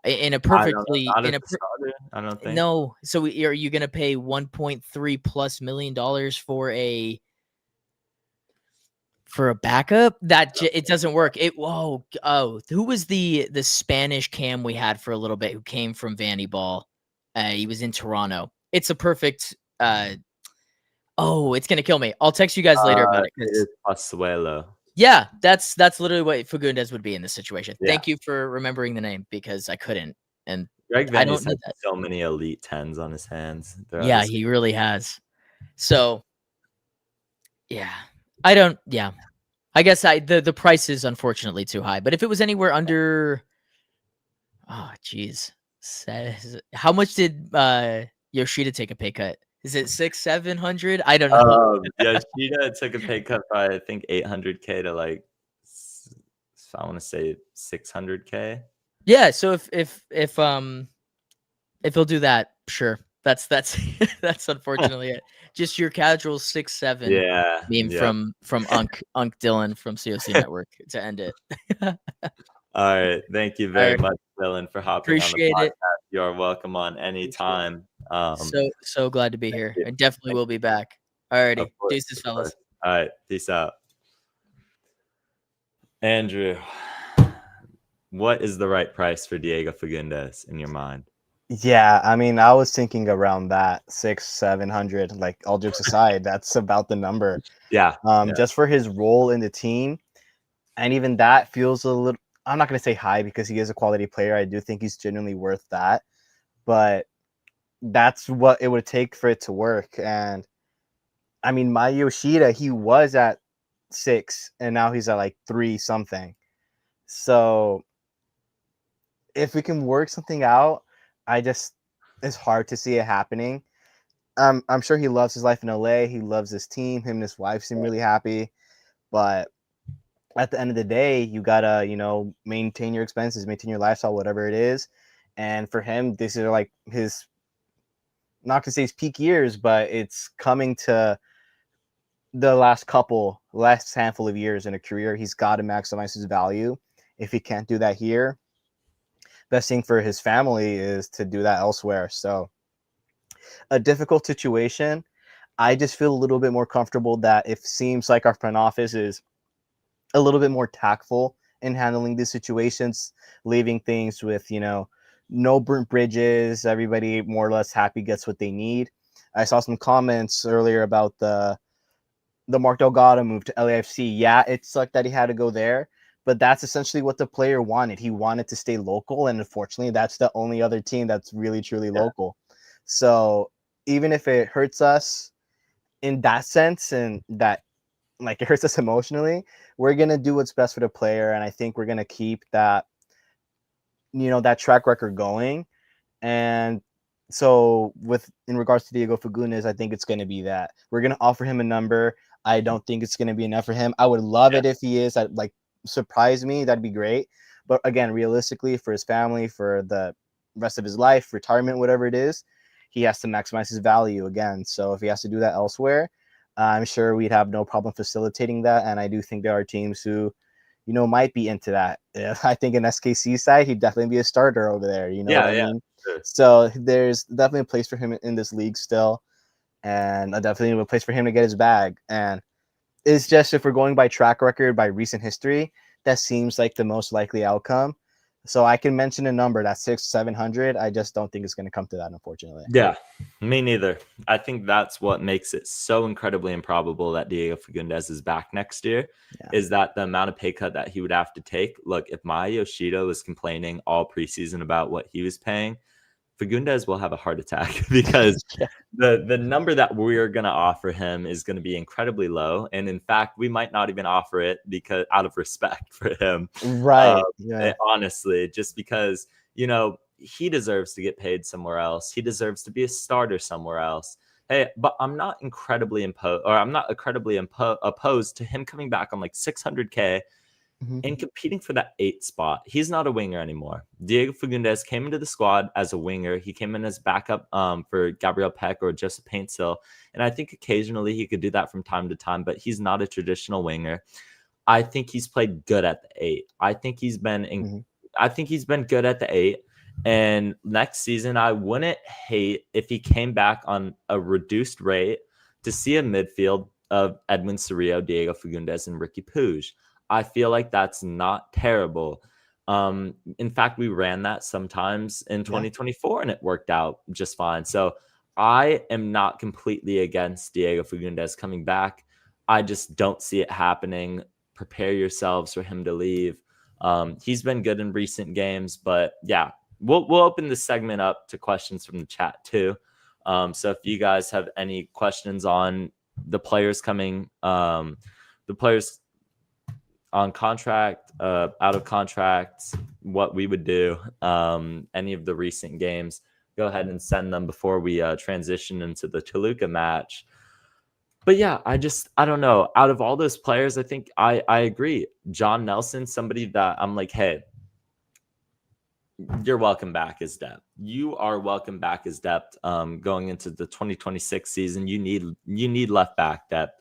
In a perfectly I don't think. no. So are you gonna pay $1.3+ million for a backup? That it doesn't work. Who was the Spanish cam we had for a little bit who came from Vanny Ball? He was in Toronto. It's a perfect. It's gonna kill me. I'll text you guys later about it. It is Pasuelo. Yeah, that's literally what Fagundes would be in this situation. Yeah. Thank you for remembering the name because I couldn't. And Greg I Vandy's don't need had that. so many elite 10s on his hands. Yeah, he really has. So, yeah, I don't. Yeah, I guess the price is unfortunately too high. But if it was anywhere under, oh geez, how much did Yoshida take a pay cut? Is it 600-700? I don't know. Yoshida took a pay cut by I think 800K to like I want to say 600K. Yeah, so if he'll do that, sure. That's that's unfortunately it. Just your casual 6'7" meme from Unk Dylan from COC Network to end it. All right, thank you very much, Dylan, for hopping on the Appreciate podcast. it. You're welcome on any time. So glad to be here. you. I definitely will be back. Alrighty, deuces, fellas. All right, peace out. Andrew, what is the right price for Diego Fagundes in your mind? Yeah, I mean, I was thinking around that 600-700. Like, all jokes aside, that's about the number. Yeah. Just for his role in the team, and even that feels a little. I'm not gonna say high because he is a quality player. I do think he's genuinely worth that, but that's what it would take for it to work. And I mean, my Yoshida, he was at 6, and now he's at like 3 something. So if we can work something out, it's hard to see it happening. I'm sure he loves his life in LA. He loves his team. Him and his wife seem really happy. But at the end of the day, you gotta, maintain your expenses, maintain your lifestyle, whatever it is. And for him, this is like his, not to say his peak years, but it's coming to the last handful of years in a career. He's got to maximize his value. If he can't do that here, best thing for his family is to do that elsewhere. So a difficult situation. I just feel a little bit more comfortable that if seems like our front office is a little bit more tactful in handling these situations, leaving things with, no burnt bridges, everybody more or less happy gets what they need. I saw some comments earlier about the Mark Delgado move to LAFC. Yeah, it sucked that he had to go there, but that's essentially what the player wanted. He wanted to stay local, and unfortunately, that's the only other team that's really, truly local. So even if it hurts us in that sense, and that like it hurts us emotionally, we're going to do what's best for the player. And I think we're going to keep that, that track record going. And so in regards to Diego Fagundes, I think it's going to be that we're going to offer him a number. I don't think it's going to be enough for him. I would love it if he is. That like surprise me. That'd be great. But again, realistically, for his family, for the rest of his life, retirement, whatever it is, he has to maximize his value again. So if he has to do that elsewhere, I'm sure we'd have no problem facilitating that. And I do think there are teams who, might be into that. I think in SKC side, he'd definitely be a starter over there. You know what I mean? Sure. So there's definitely a place for him in this league still. And definitely a place for him to get his bag. And it's just, if we're going by track record, by recent history, that seems like the most likely outcome. So I can mention a number that's 600-700. I just don't think it's going to come to that, unfortunately. Yeah, me neither. I think that's what makes it so incredibly improbable that Diego Fagundes is back next year, is that the amount of pay cut that he would have to take. Look, if Maya Yoshida was complaining all preseason about what he was paying, Fagundes will have a heart attack because the number that we're going to offer him is going to be incredibly low. And in fact, we might not even offer it because out of respect for him. Right. Honestly, just because, he deserves to get paid somewhere else. He deserves to be a starter somewhere else. Hey, but I'm not incredibly opposed to him coming back on like 600K and competing for that 8 spot. He's not a winger anymore. Diego Fagundes came into the squad as a winger. He came in as backup for Gabriel Peck or Joseph Paintsil. And I think occasionally he could do that from time to time, but he's not a traditional winger. I think he's played good at the 8. I think he's been good at the 8. And next season, I wouldn't hate if he came back on a reduced rate to see a midfield of Edwin Cerrillo, Diego Fagundes, and Ricky Puig. I feel like that's not terrible. In fact, we ran that sometimes in 2024 and it worked out just fine. So I am not completely against Diego Fagundes coming back. I just don't see it happening. Prepare yourselves for him to leave. He's been good in recent games, but yeah, we'll open this segment up to questions from the chat too. So if you guys have any questions on the players coming, the players on contract, out of contract, what we would do, any of the recent games, go ahead and send them before we transition into the Toluca match. But yeah, I don't know. Out of all those players, I think I agree. John Nelson, somebody that I'm like, hey, you're welcome back as depth. You are welcome back as depth. Going into the 2026 season, you need left back depth.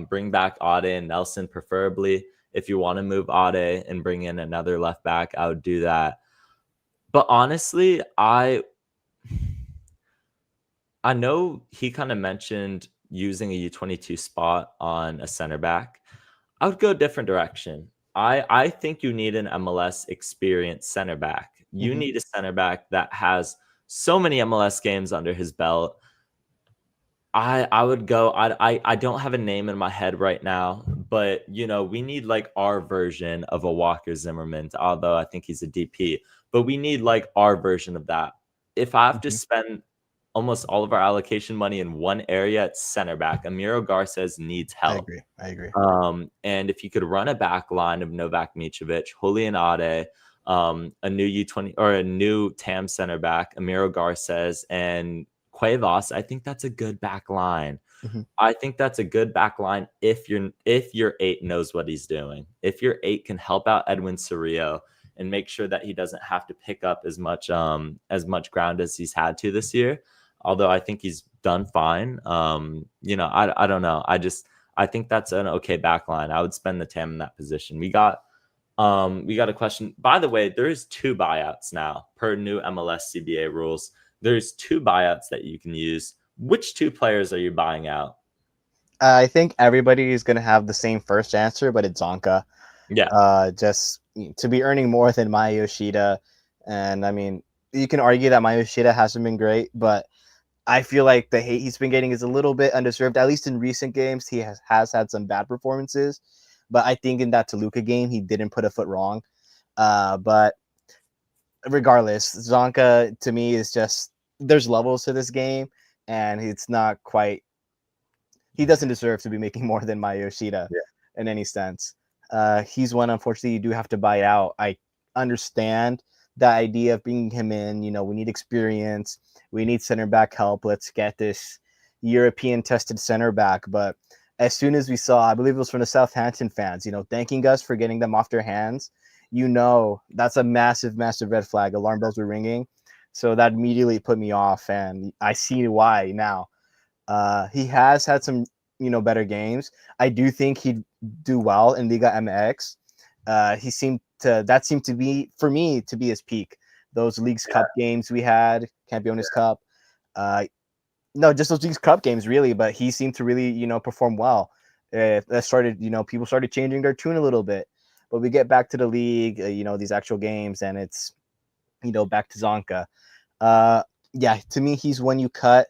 Bring back Ade and Nelson, preferably. If you want to move Ade and bring in another left back, I would do that. But honestly, I know he kind of mentioned using a U22 spot on a center back. I would go a different direction. I think you need an MLS experienced center back. You need a center back that has so many MLS games under his belt. I would go. I don't have a name in my head right now, but we need like our version of a Walker Zimmerman. Although I think he's a DP, but we need like our version of that. If I have to spend almost all of our allocation money in one area, it's center back. Amiro Garces needs help. I agree. And if you could run a back line of Novak Mitrovic, Julian Ade, a new U20 or a new TAM center back, Amiro Garces, and Cuevas, I think that's a good back line. I think that's a good back line if your 8 knows what he's doing. If your 8 can help out Edwin Cerrillo and make sure that he doesn't have to pick up as much ground as he's had to this year. Although I think he's done fine. I don't know. I think that's an okay back line. I would spend the TAM in that position. We got a question. By the way, there's 2 buyouts now per new MLS CBA rules. There's 2 buyouts that you can use. Which 2 players are you buying out? I think everybody is going to have the same first answer, but it's Zonka. Yeah. Just to be earning more than Maya Yoshida. And I mean, you can argue that Maya Yoshida hasn't been great, but I feel like the hate he's been getting is a little bit undeserved. At least in recent games, he has had some bad performances. But I think in that Toluca game, he didn't put a foot wrong. But regardless, Zonka to me is just, there's levels to this game, and it's not quite, he doesn't deserve to be making more than Maya Yoshida in any sense. He's one, unfortunately, you do have to buy out. I understand the idea of bringing him in. We need experience. We need center back help. Let's get this European tested center back. But as soon as we saw, I believe it was from the Southampton fans, thanking us for getting them off their hands, that's a massive, massive red flag. Alarm bells were ringing. So that immediately put me off, and I see why now. He has had some, better games. I do think he'd do well in Liga MX. That seemed to be, for me, to be his peak. Those Leagues Cup games we had, Campeones Cup. No, just those Leagues Cup games, really. But he seemed to really, perform well. That started, people started changing their tune a little bit. But we get back to the league, these actual games, and it's, back to Zonka. To me, he's one you cut.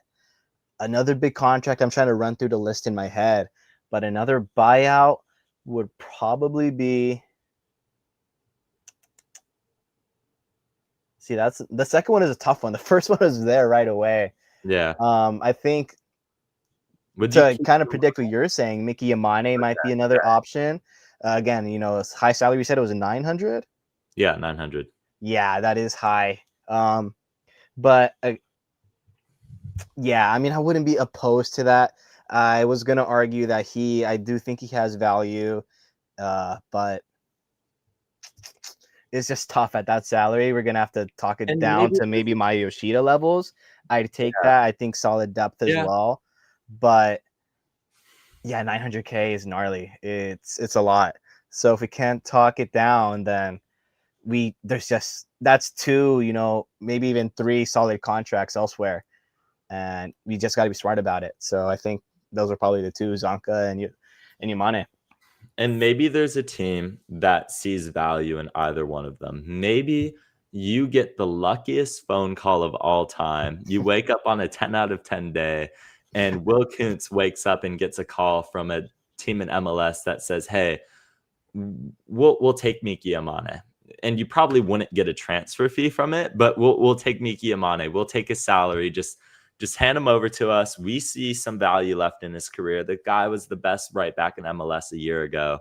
Another big contract, I'm trying to run through the list in my head, but another buyout would probably be. See, that's the second one is a tough one. The first one was there right away. Yeah. I think to kind of predict what you're saying, Mickey Amane might be another option. Again, high salary. You said it was a 900. Yeah, 900. Yeah, that is high. But yeah, I mean, I wouldn't be opposed to that. I was gonna argue that I do think he has value, but it's just tough at that salary. We're gonna have to talk it And down to maybe my Yoshida levels. I'd take that. I think solid depth as well, but yeah, 900K is gnarly. It's a lot. So if we can't talk it down, then that's two, maybe even three solid contracts elsewhere, and we just got to be smart about it. So I think those are probably the two, Zonka and Yamane. And maybe there's a team that sees value in either one of them. Maybe you get the luckiest phone call of all time. You wake up on a 10 out of 10 day, and Will Kuntz wakes up and gets a call from a team in MLS that says, "Hey, we'll take Miki Yamane." And you probably wouldn't get a transfer fee from it, but we'll take Miki Yamane. We'll take his salary. Just hand him over to us. We see some value left in his career. The guy was the best right back in MLS a year ago.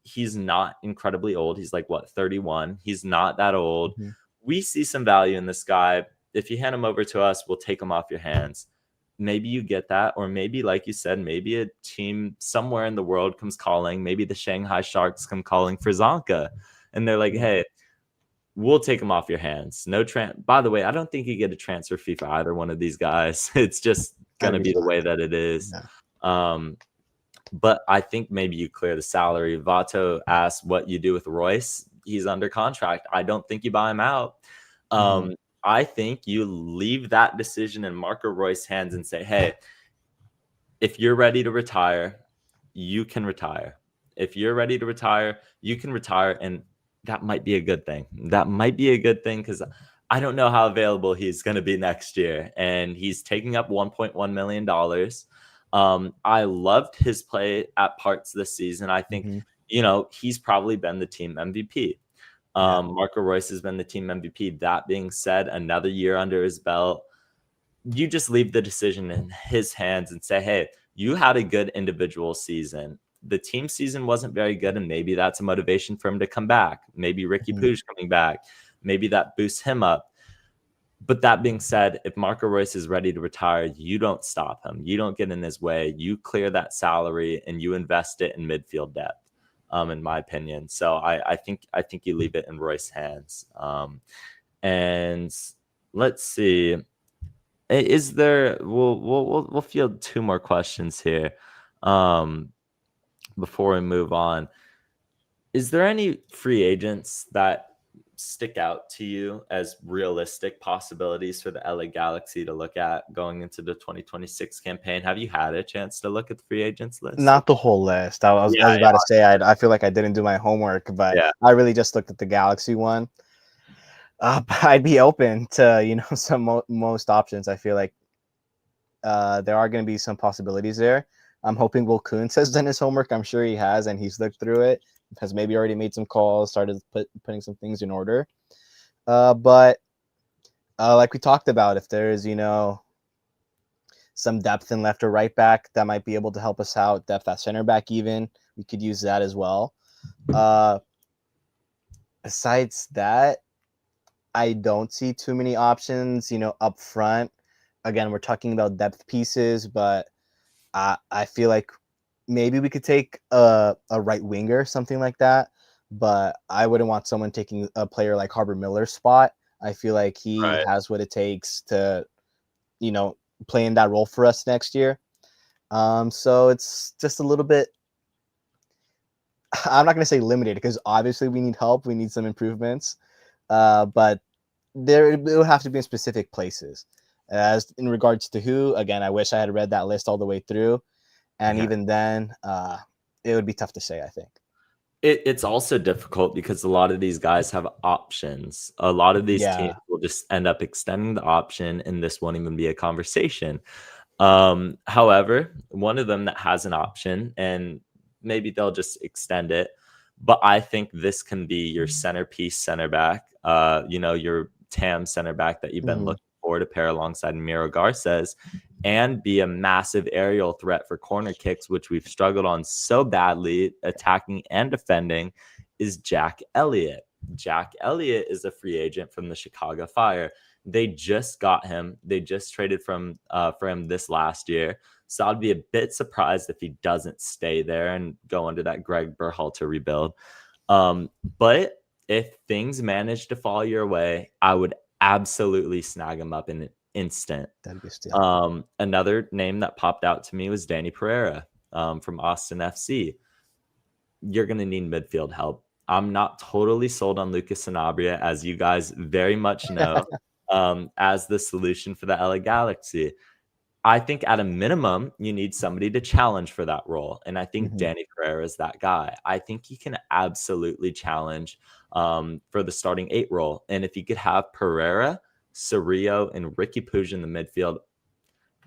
He's not incredibly old. He's like, 31? He's not that old. Mm-hmm. We see some value in this guy. If you hand him over to us, we'll take him off your hands. Maybe you get that, or maybe, like you said, maybe a team somewhere in the world comes calling. Maybe the Shanghai Sharks come calling for Zonka, and they're like, "Hey, we'll take him off your hands. No By the way, I don't think you get a transfer fee for either one of these guys. It's just gonna be the way that it is." Yeah. But I think maybe you clear the salary. Vato asked what you do with Royce. He's under contract. I don't think you buy him out. I think you leave that decision in Marco Royce's hands and say, "Hey, if you're ready to retire, you can retire. If you're ready to retire, you can retire." And that might be a good thing. That might be a good thing, because I don't know how available he's going to be next year. And he's taking up $1.1 million. I loved his play at parts this season. I think, he's probably been the team MVP. Marco Royce has been the team MVP. That being said, another year under his belt, you just leave the decision in his hands and say, "Hey, you had a good individual season. The team season wasn't very good, and maybe that's a motivation for him to come back. Maybe Ricky Puig coming back, maybe that boosts him up." But that being said, if Marco Royce is ready to retire, you don't stop him. You don't get in his way. You clear that salary and you invest it in midfield depth, in my opinion. So I think you leave it in Royce's hands. And let's see. Is there? We'll field two more questions here, before we move on. Is there any free agents that stick out to you as realistic possibilities for the LA Galaxy to look at going into the 2026 campaign? Have you had a chance to look at the free agents list? Not the whole list. I was about to say, I feel like I didn't do my homework, but I really just looked at the Galaxy one. I'd be open to, some most options. I feel like there are going to be some possibilities there. I'm hoping Will Kuntz has done his homework. I'm sure he has, and he's looked through it, has maybe already made some calls, started putting some things in order. But like we talked about, if there's, some depth in left or right back that might be able to help us out, depth at center back even, we could use that as well. Besides that, I don't see too many options, up front. Again, we're talking about depth pieces, but I feel like maybe we could take a right winger, something like that. But I wouldn't want someone taking a player like Harbor Miller's spot. I feel like he has what it takes to, play in that role for us next year. So it's just a little bit, I'm not going to say limited, because obviously we need help. We need some improvements. But it will have to be in specific places. As in regards to who, again, I wish I had read that list all the way through. And even then, it would be tough to say, I think. It's also difficult because a lot of these guys have options. A lot of these teams will just end up extending the option, and this won't even be a conversation. However, one of them that has an option, and maybe they'll just extend it, but I think this can be your centerpiece center back, your TAM center back that you've been looking for to pair alongside Miro Garces, and be a massive aerial threat for corner kicks, which we've struggled on so badly, attacking and defending, is Jack Elliott. Jack Elliott is a free agent from the Chicago Fire. They just got him. They just traded for him this last year. So I'd be a bit surprised if he doesn't stay there and go under that Greg Berhalter rebuild. But if things manage to fall your way, I would absolutely snag him up in an instant. That'd be a steal. Another name that popped out to me was Danny Pereira from Austin FC. You're going to need midfield help. I'm not totally sold on Lucas Sanabria, as you guys very much know, as the solution for the LA Galaxy. I think at a minimum, you need somebody to challenge for that role. And I think Danny Pereira is that guy. I think he can absolutely challenge for the starting 8 role. And if you could have Pereira, Cerrillo, and Ricky Puig in the midfield,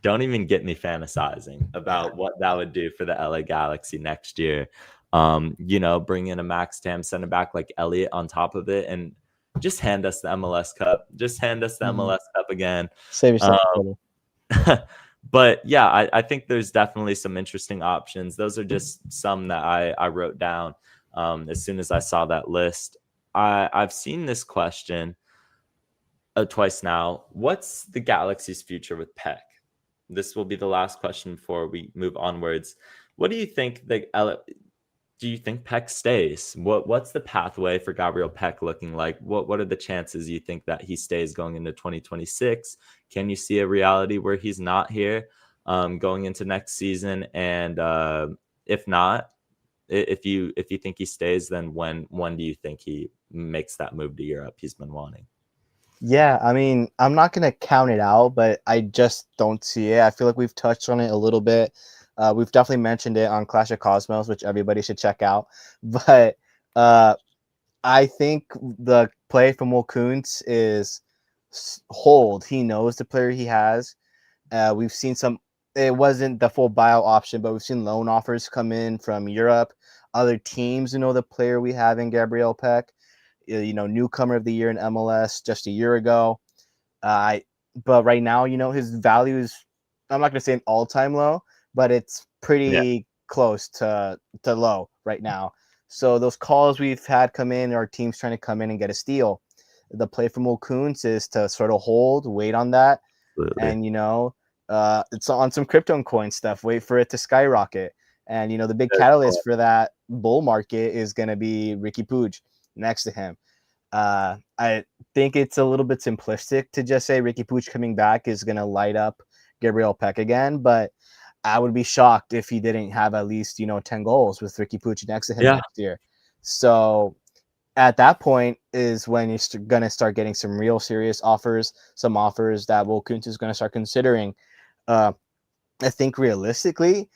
don't even get me fantasizing about what that would do for the LA Galaxy next year. Bring in a Max Tam center back like Elliott on top of it and just hand us the MLS Cup. Just hand us the MLS Cup again. Save yourself trouble. But yeah, I think there's definitely some interesting options. Those are just some that I wrote down as soon as I saw that list. I've seen this question twice now. What's the Galaxy's future with Peck? This will be the last question before we move onwards. What do you think do you think Peck stays? What's the pathway for Gabriel Peck looking like? What are the chances you think that he stays going into 2026? Can you see a reality where he's not here going into next season? And if not, if you think he stays, then when do you think he makes that move to Europe he's been wanting? Yeah, I mean, I'm not going to count it out, but I just don't see it. I feel like we've touched on it a little bit. We've definitely mentioned it on Clash of Cosmos, which everybody should check out. But I think the play from Will Kuntz is hold. He knows the player he has. We've seen it wasn't the full buyout option, but we've seen loan offers come in from Europe. Other teams know the player we have in Gabriel Peck. Newcomer of the year in MLS just a year ago. But right now, his value is, I'm not going to say an all-time low, but it's pretty close to low right now. So those calls we've had come in are teams trying to come in and get a steal. The play from Will Kuntz is to sort of hold, wait on that. Absolutely. And, it's on some crypto coin stuff. Wait for it to skyrocket. And, the big catalyst for that bull market is going to be Ricky Puig next to him. I think it's a little bit simplistic to just say Ricky Puig coming back is going to light up Gabriel Peck again, but I would be shocked if he didn't have at least, 10 goals with Ricky Puig next to him next year. So at that point is when you're going to start getting some real serious offers, some offers that Will Kuntz is going to start considering. I think realistically,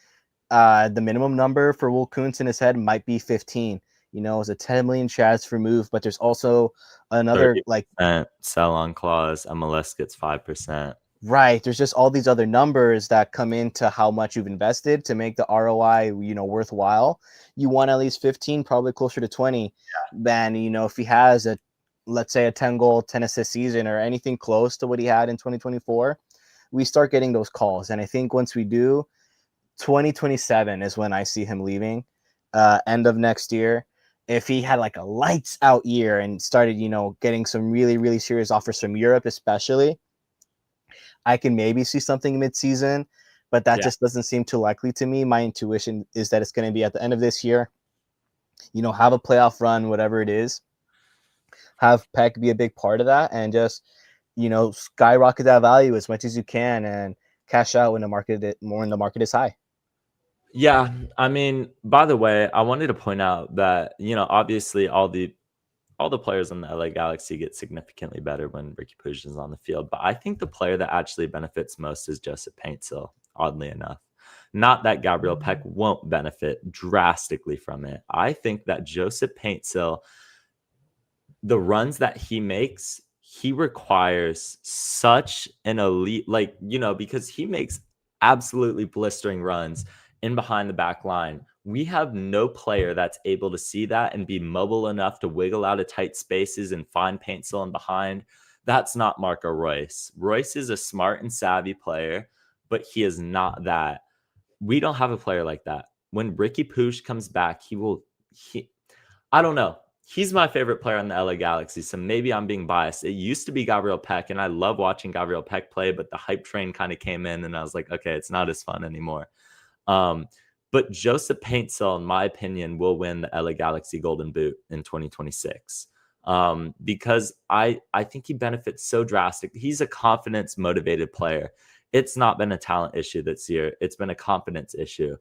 the minimum number for Will Kuntz in his head might be 15. It's a 10 million transfer move, but there's also another sell on clause. MLS gets 5%. Right. There's just all these other numbers that come into how much you've invested to make the ROI, worthwhile. You want at least 15, probably closer to 20. Then, if he has let's say a 10 goal, 10 assist season or anything close to what he had in 2024, we start getting those calls. And I think once we do, 2027 is when I see him leaving, end of next year. If he had like a lights out year and started, getting some really, really serious offers from Europe, especially, I can maybe see something mid-season, but that just doesn't seem too likely to me. My intuition is that it's going to be at the end of this year, have a playoff run, whatever it is, have Peck be a big part of that and just, skyrocket that value as much as you can and cash out when the market is high. Yeah. I mean, by the way, I wanted to point out that, obviously all the players on the LA Galaxy get significantly better when Ricky Puig is on the field. But I think the player that actually benefits most is Joseph Paintsil, oddly enough. Not that Gabriel Peck won't benefit drastically from it. I think that Joseph Paintsil, the runs that he makes, he requires such an elite, because he makes absolutely blistering runs in behind the back line. We have no player that's able to see that and be mobile enough to wiggle out of tight spaces and find Paintsil in behind. That's not Marco Royce. Royce is a smart and savvy player, but he is not that. We don't have a player like that. When Ricky Puig comes back, I don't know. he's my favorite player on the LA Galaxy, so maybe I'm being biased. It used to be Gabriel Peck, and I love watching Gabriel Peck play, but the hype train kind of came in, and I was like, okay, it's not as fun anymore. But Joseph Paintsil, in my opinion, will win the LA Galaxy Golden Boot in 2026. Because I think he benefits so drastic. He's a confidence motivated player. It's not been a talent issue this year. It's been a confidence issue.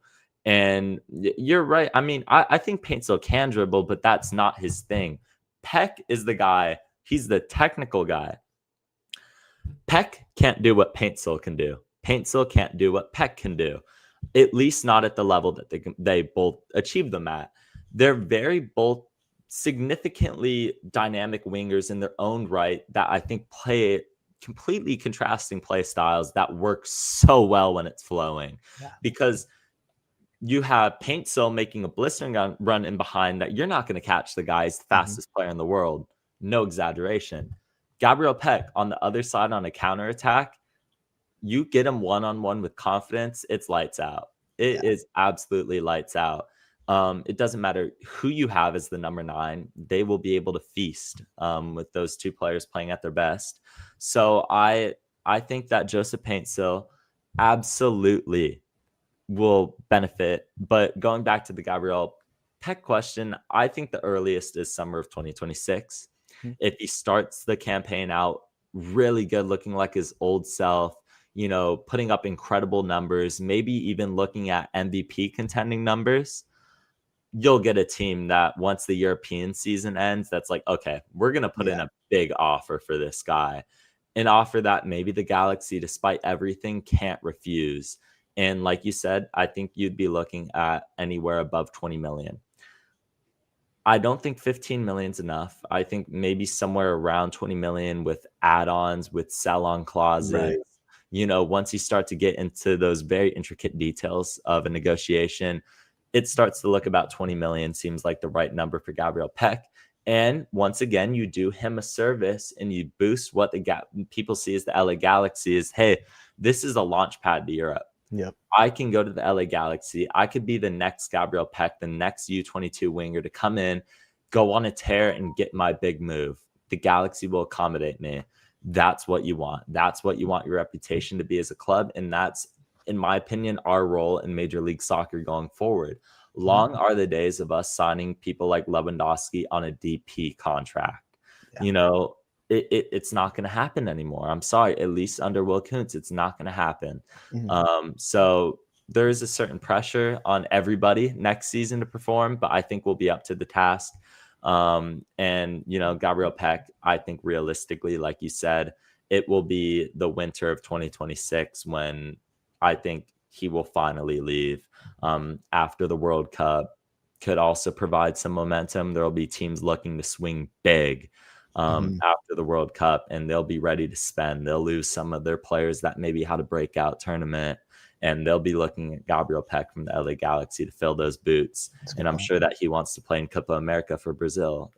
And you're right. I mean, I think Paintsil can dribble, but that's not his thing. Peck is the guy. He's the technical guy. Peck can't do what Paintsil can do. Paintsil can't do what Peck can do, at least not at the level that they both achieve them at. They're very both significantly dynamic wingers in their own right that I think play completely contrasting play styles that work so well when it's flowing. Because you have Paintsil making a blistering run in behind that you're not going to catch the guy. He's the fastest player in the world. No exaggeration. Gabriel Peck on the other side on a counterattack, you get him one-on-one with confidence, it's lights out. It is absolutely lights out. It doesn't matter who you have as the number 9. They will be able to feast with those two players playing at their best. So I think that Joseph Paintsil absolutely will benefit. But going back to the Gabriel Peck question, I think the earliest is summer of 2026. If he starts the campaign out really good, looking like his old self, you know, putting up incredible numbers, maybe even looking at MVP contending numbers, you'll get a team that once the European season ends, that's like, okay, we're going to put in a big offer for this guy, an offer that maybe the Galaxy, despite everything, can't refuse. And like you said, I think you'd be looking at anywhere above 20 million. I don't think 15 million is enough. I think maybe somewhere around 20 million with add-ons, with sell-on clauses. Right. You know, once you start to get into those very intricate details of a negotiation, it starts to look about 20 million seems like the right number for Gabriel Peck. And once again, you do him a service and you boost what the people see as the LA Galaxy is, hey, this is a launch pad to Europe. Yep. I can go to the LA Galaxy. I could be the next Gabriel Peck, the next U22 winger to come in, go on a tear and get my big move. The Galaxy will accommodate me. That's what you want. That's what you want your reputation to be as a club. And that's, in my opinion, our role in Major League Soccer going forward. Long are the days of us signing people like Lewandowski on a DP contract. Yeah. You know, it's not going to happen anymore. I'm sorry, at least under Will Kuntz, it's not going to happen. So there is a certain pressure on everybody next season to perform, but I think we'll be up to the task. And, you know, Gabriel Peck, I think realistically, like you said, it will be the winter of 2026 when I think he will finally leave. After the World Cup could also provide some momentum. There will be teams looking to swing big after the World Cup, and they'll be ready to spend. They'll lose some of their players that maybe had a breakout tournament, and they'll be looking at Gabriel Peck from the LA Galaxy to fill those boots. And I'm sure that he wants to play in Copa America for Brazil.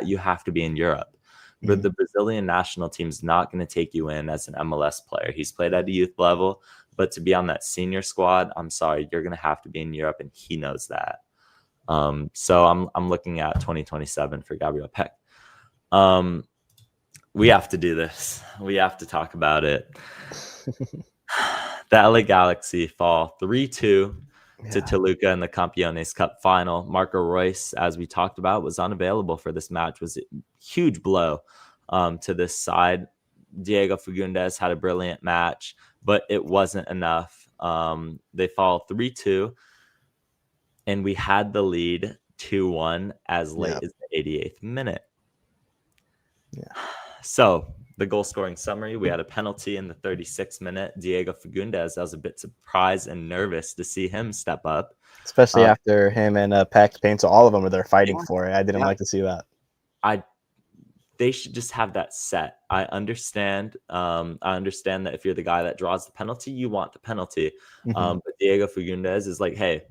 You have to be in Europe. But the Brazilian national team is not going to take you in as an MLS player. He's played at a youth level, but to be on that senior squad, I'm sorry, you're going to have to be in Europe, and he knows that. So I'm looking at 2027 for Gabriel Peck. We have to do this. We have to talk about it. The LA Galaxy fall 3-2 to Toluca in the Campeones Cup final. Marco Reus, as we talked about, was unavailable for this match. It was a huge blow to this side. Diego Fagundes had a brilliant match, but it wasn't enough. They fall 3-2, and we had the lead 2-1 as late as the 88th minute. So the goal scoring summary, we had a penalty in the 36th minute. Diego Fagundes, I was a bit surprised and nervous to see him step up. Especially after him and Peck Paintsil, all of them were there fighting for it. I didn't like to see that. They should just have that set. I understand that if you're the guy that draws the penalty, you want the penalty. But Diego Fagundes is like, hey,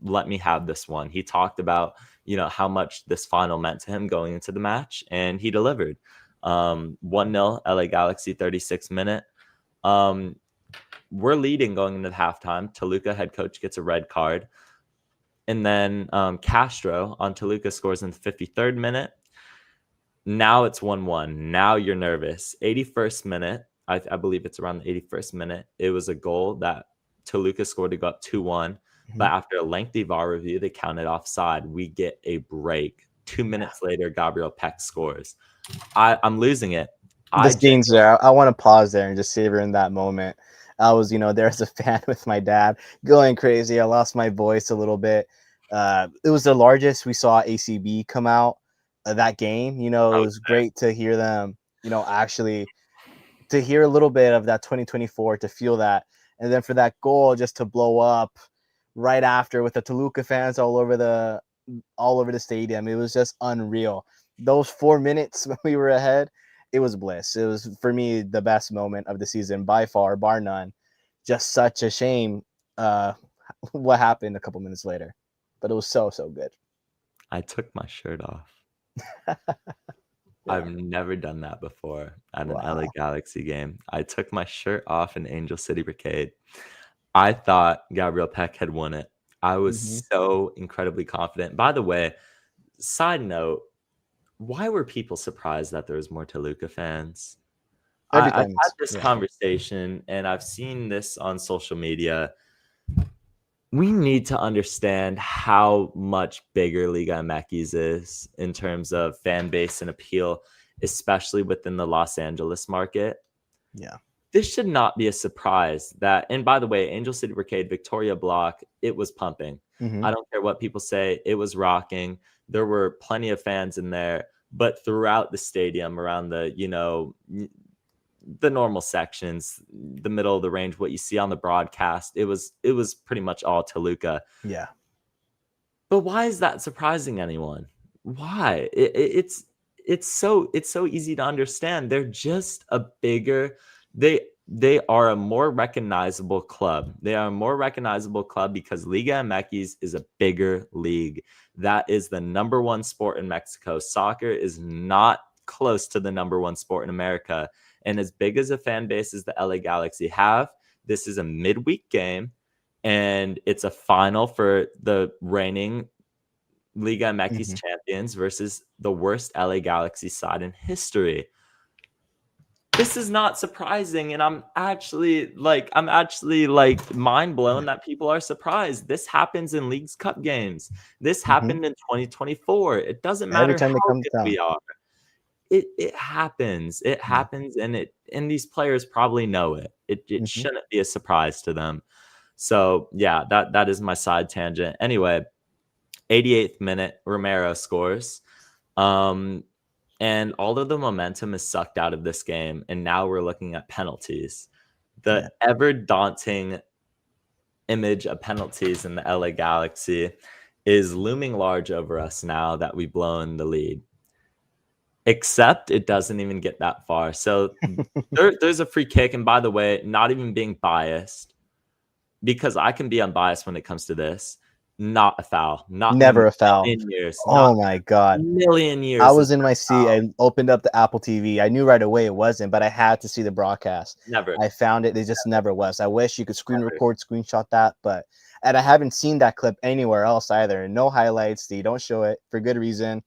let me have this one. He talked about, you know, how much this final meant to him going into the match, and he delivered. 1-0 LA Galaxy, 36th minute. We're leading going into the halftime. Toluca head coach gets a red card. And then Castro on Toluca scores in the 53rd minute. Now it's 1-1. Now you're nervous. 81st minute, I believe it's around the 81st minute. It was a goal that Toluca scored to go up 2-1. But after a lengthy VAR review, they counted offside. We get a break. 2 minutes later, Gabriel Peck scores. I'm losing it. The scenes there, I want to pause there and just savor in that moment. I was, there as a fan with my dad, going crazy. I lost my voice a little bit. It was the largest we saw ACB come out that game. It was great to hear them, actually to hear a little bit of that 2024, to feel that. And then for that goal just to blow up right after with the Toluca fans all over the stadium. It was just unreal. Those 4 minutes when we were ahead, it was bliss. It was, for me, the best moment of the season by far, bar none. Just such a shame what happened a couple minutes later. But it was so good. I took my shirt off. Yeah. I've never done that before at an LA Galaxy game. I took my shirt off in Angel City Brigade. I thought Gabriel Peck had won it. I was so incredibly confident. By the way, side note, why were people surprised that there was more Toluca fans? I've had this conversation, and I've seen this on social media. We need to understand how much bigger Liga MX is in terms of fan base and appeal, especially within the Los Angeles market. Yeah. This should not be a surprise that, and by the way, Angel City Brigade, Victoria Block, it was pumping. I don't care what people say. It was rocking. There were plenty of fans in there, but throughout the stadium, around the, the normal sections, the middle of the range, what you see on the broadcast, it was pretty much all Toluca. Yeah. But why is that surprising anyone? Why? It's so easy to understand. They're just a bigger, they are a more recognizable club. They are a more recognizable club because Liga MX is a bigger league. That is the number one sport in Mexico. Soccer is not close to the number one sport in America. And as big as a fan base as the LA Galaxy have, this is a midweek game, and it's a final for the reigning Liga MX champions versus the worst LA Galaxy side in history. This is not surprising, and I'm actually mind blown that people are surprised. This happens in Leagues Cup games. This happened in 2024. It doesn't matter Every time how it comes good we are. It happens. It happens, and these players probably know it. It shouldn't be a surprise to them. So yeah, that is my side tangent. Anyway, 88th minute, Romero scores. And all of the momentum is sucked out of this game, and now we're looking at penalties. The ever daunting image of penalties in the LA Galaxy is looming large over us now that we've blown the lead. Except it doesn't even get that far. So there's a free kick. And by the way, not even being biased, because I can be unbiased when it comes to this. Not a foul. Never a foul. Years. Oh my God. Million years. I was in my seat. I opened up the Apple TV. I knew right away it wasn't, but I had to see the broadcast. Never. I found it. It just never was. I wish you could record, screenshot that, and I haven't seen that clip anywhere else either. No highlights. They don't show it for good reason.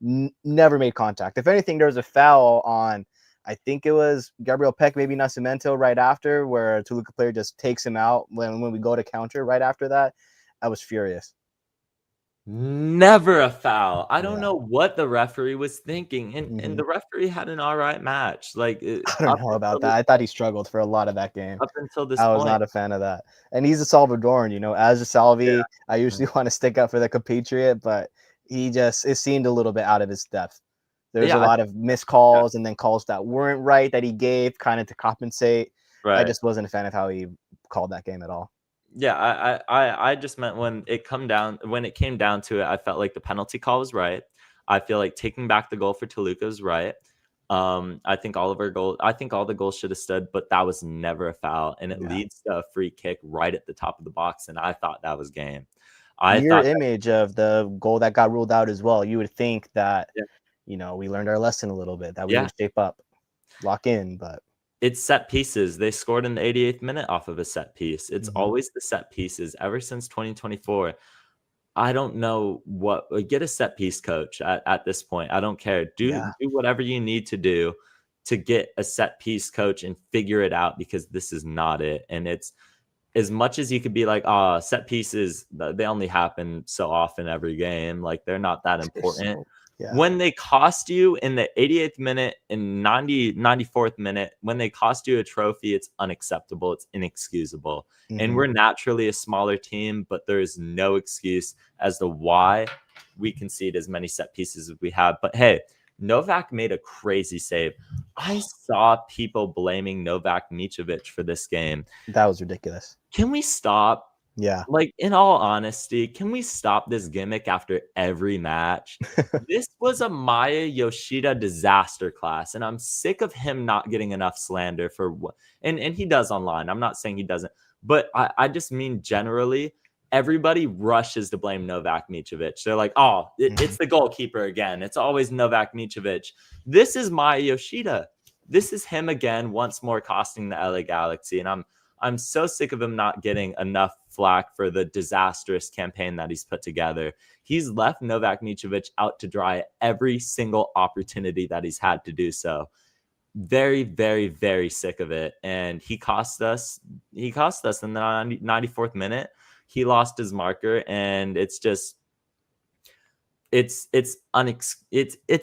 Never made contact. If anything, there was a foul on, I think it was Gabriel Peck, maybe Nascimento, right after, where a Toluca player just takes him out when we go to counter right after that. I was furious. Never a foul. I don't know what the referee was thinking, and the referee had an all right match. I don't know about that. I thought he struggled for a lot of that game. Up until this I was point. not a fan of that. And he's a Salvadoran, as a Salvi, I usually want to stick up for the compatriot, but it seemed a little bit out of his depth. There's a lot of missed calls and then calls that weren't right that he gave kind of to compensate. Right. I just wasn't a fan of how he called that game at all. Yeah, I just meant when it came down to it, I felt like the penalty call was right. I feel like taking back the goal for Toluca was right. I think all the goals should have stood, but that was never a foul, and it leads to a free kick right at the top of the box, and I thought that was game. Your image of the goal that got ruled out as well. You would think that we learned our lesson a little bit, that we would shape up, lock in, but. It's set pieces. They scored in the 88th minute off of a set piece. It's always the set pieces ever since 2024. I don't know what. Get a set piece coach at this point. I don't care. Do whatever you need to do to get a set piece coach and figure it out, because this is not it. And it's, as much as you could be like, set pieces, they only happen so often every game. Like, they're not that important. When they cost you in the 88th minute and 94th minute, when they cost you a trophy, it's unacceptable. It's inexcusable. And we're naturally a smaller team, but there is no excuse as to why we concede as many set pieces as we have. But hey, Novak made a crazy save. I saw people blaming Novak Mitrovic for this game. That was ridiculous. Can we stop? Yeah. Like, in all honesty, can we stop this gimmick after every match? This was a Maya Yoshida disaster class, and I'm sick of him not getting enough slander for what, and he does online. I'm not saying he doesn't, but I just mean generally, everybody rushes to blame Novak Mitrovic. They're like, it's the goalkeeper again. It's always Novak Mitrovic. This is Maya Yoshida. This is him again, once more costing the LA Galaxy, and I'm so sick of him not getting enough flack for the disastrous campaign that he's put together. He's left Novak Mitrovic out to dry every single opportunity that he's had to do so. Very, very, very sick of it. And he cost us in the 94th minute. He lost his marker, and it's just, it's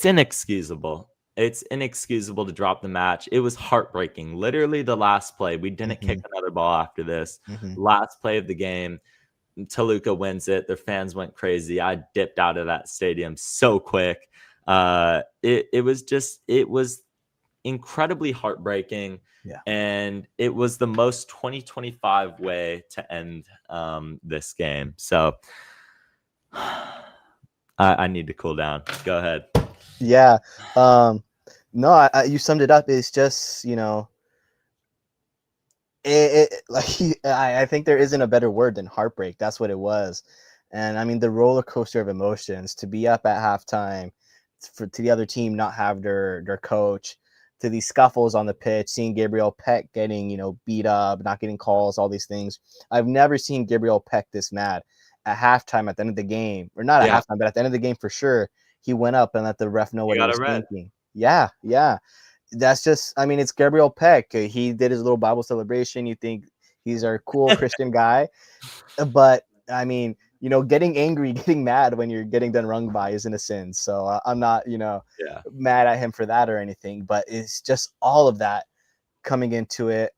inexcusable. It's inexcusable to drop the match. It was heartbreaking. Literally the last play, we didn't kick another ball after this. Last play of the game, Toluca wins it. Their fans went crazy. I dipped out of that stadium so quick. It was incredibly heartbreaking. Yeah. And it was the most 2025 way to end this game. So I need to cool down. Go ahead. Yeah. No, you summed it up. It's just, I think there isn't a better word than heartbreak. That's what it was. And I mean, the roller coaster of emotions, to be up at halftime, to the other team not have their coach, to these scuffles on the pitch, seeing Gabriel Peck getting, beat up, not getting calls, all these things. I've never seen Gabriel Peck this mad. At halftime, at the end of the game, or not at halftime, but at the end of the game for sure, he went up and let the ref know what he was thinking. Yeah. That's just, I mean, it's Gabriel Peck. He did his little Bible celebration. You think he's our cool Christian guy. But, I mean, getting angry, getting mad when you're getting done wrong by isn't a sin. So I'm not, mad at him for that or anything. But it's just all of that coming into it.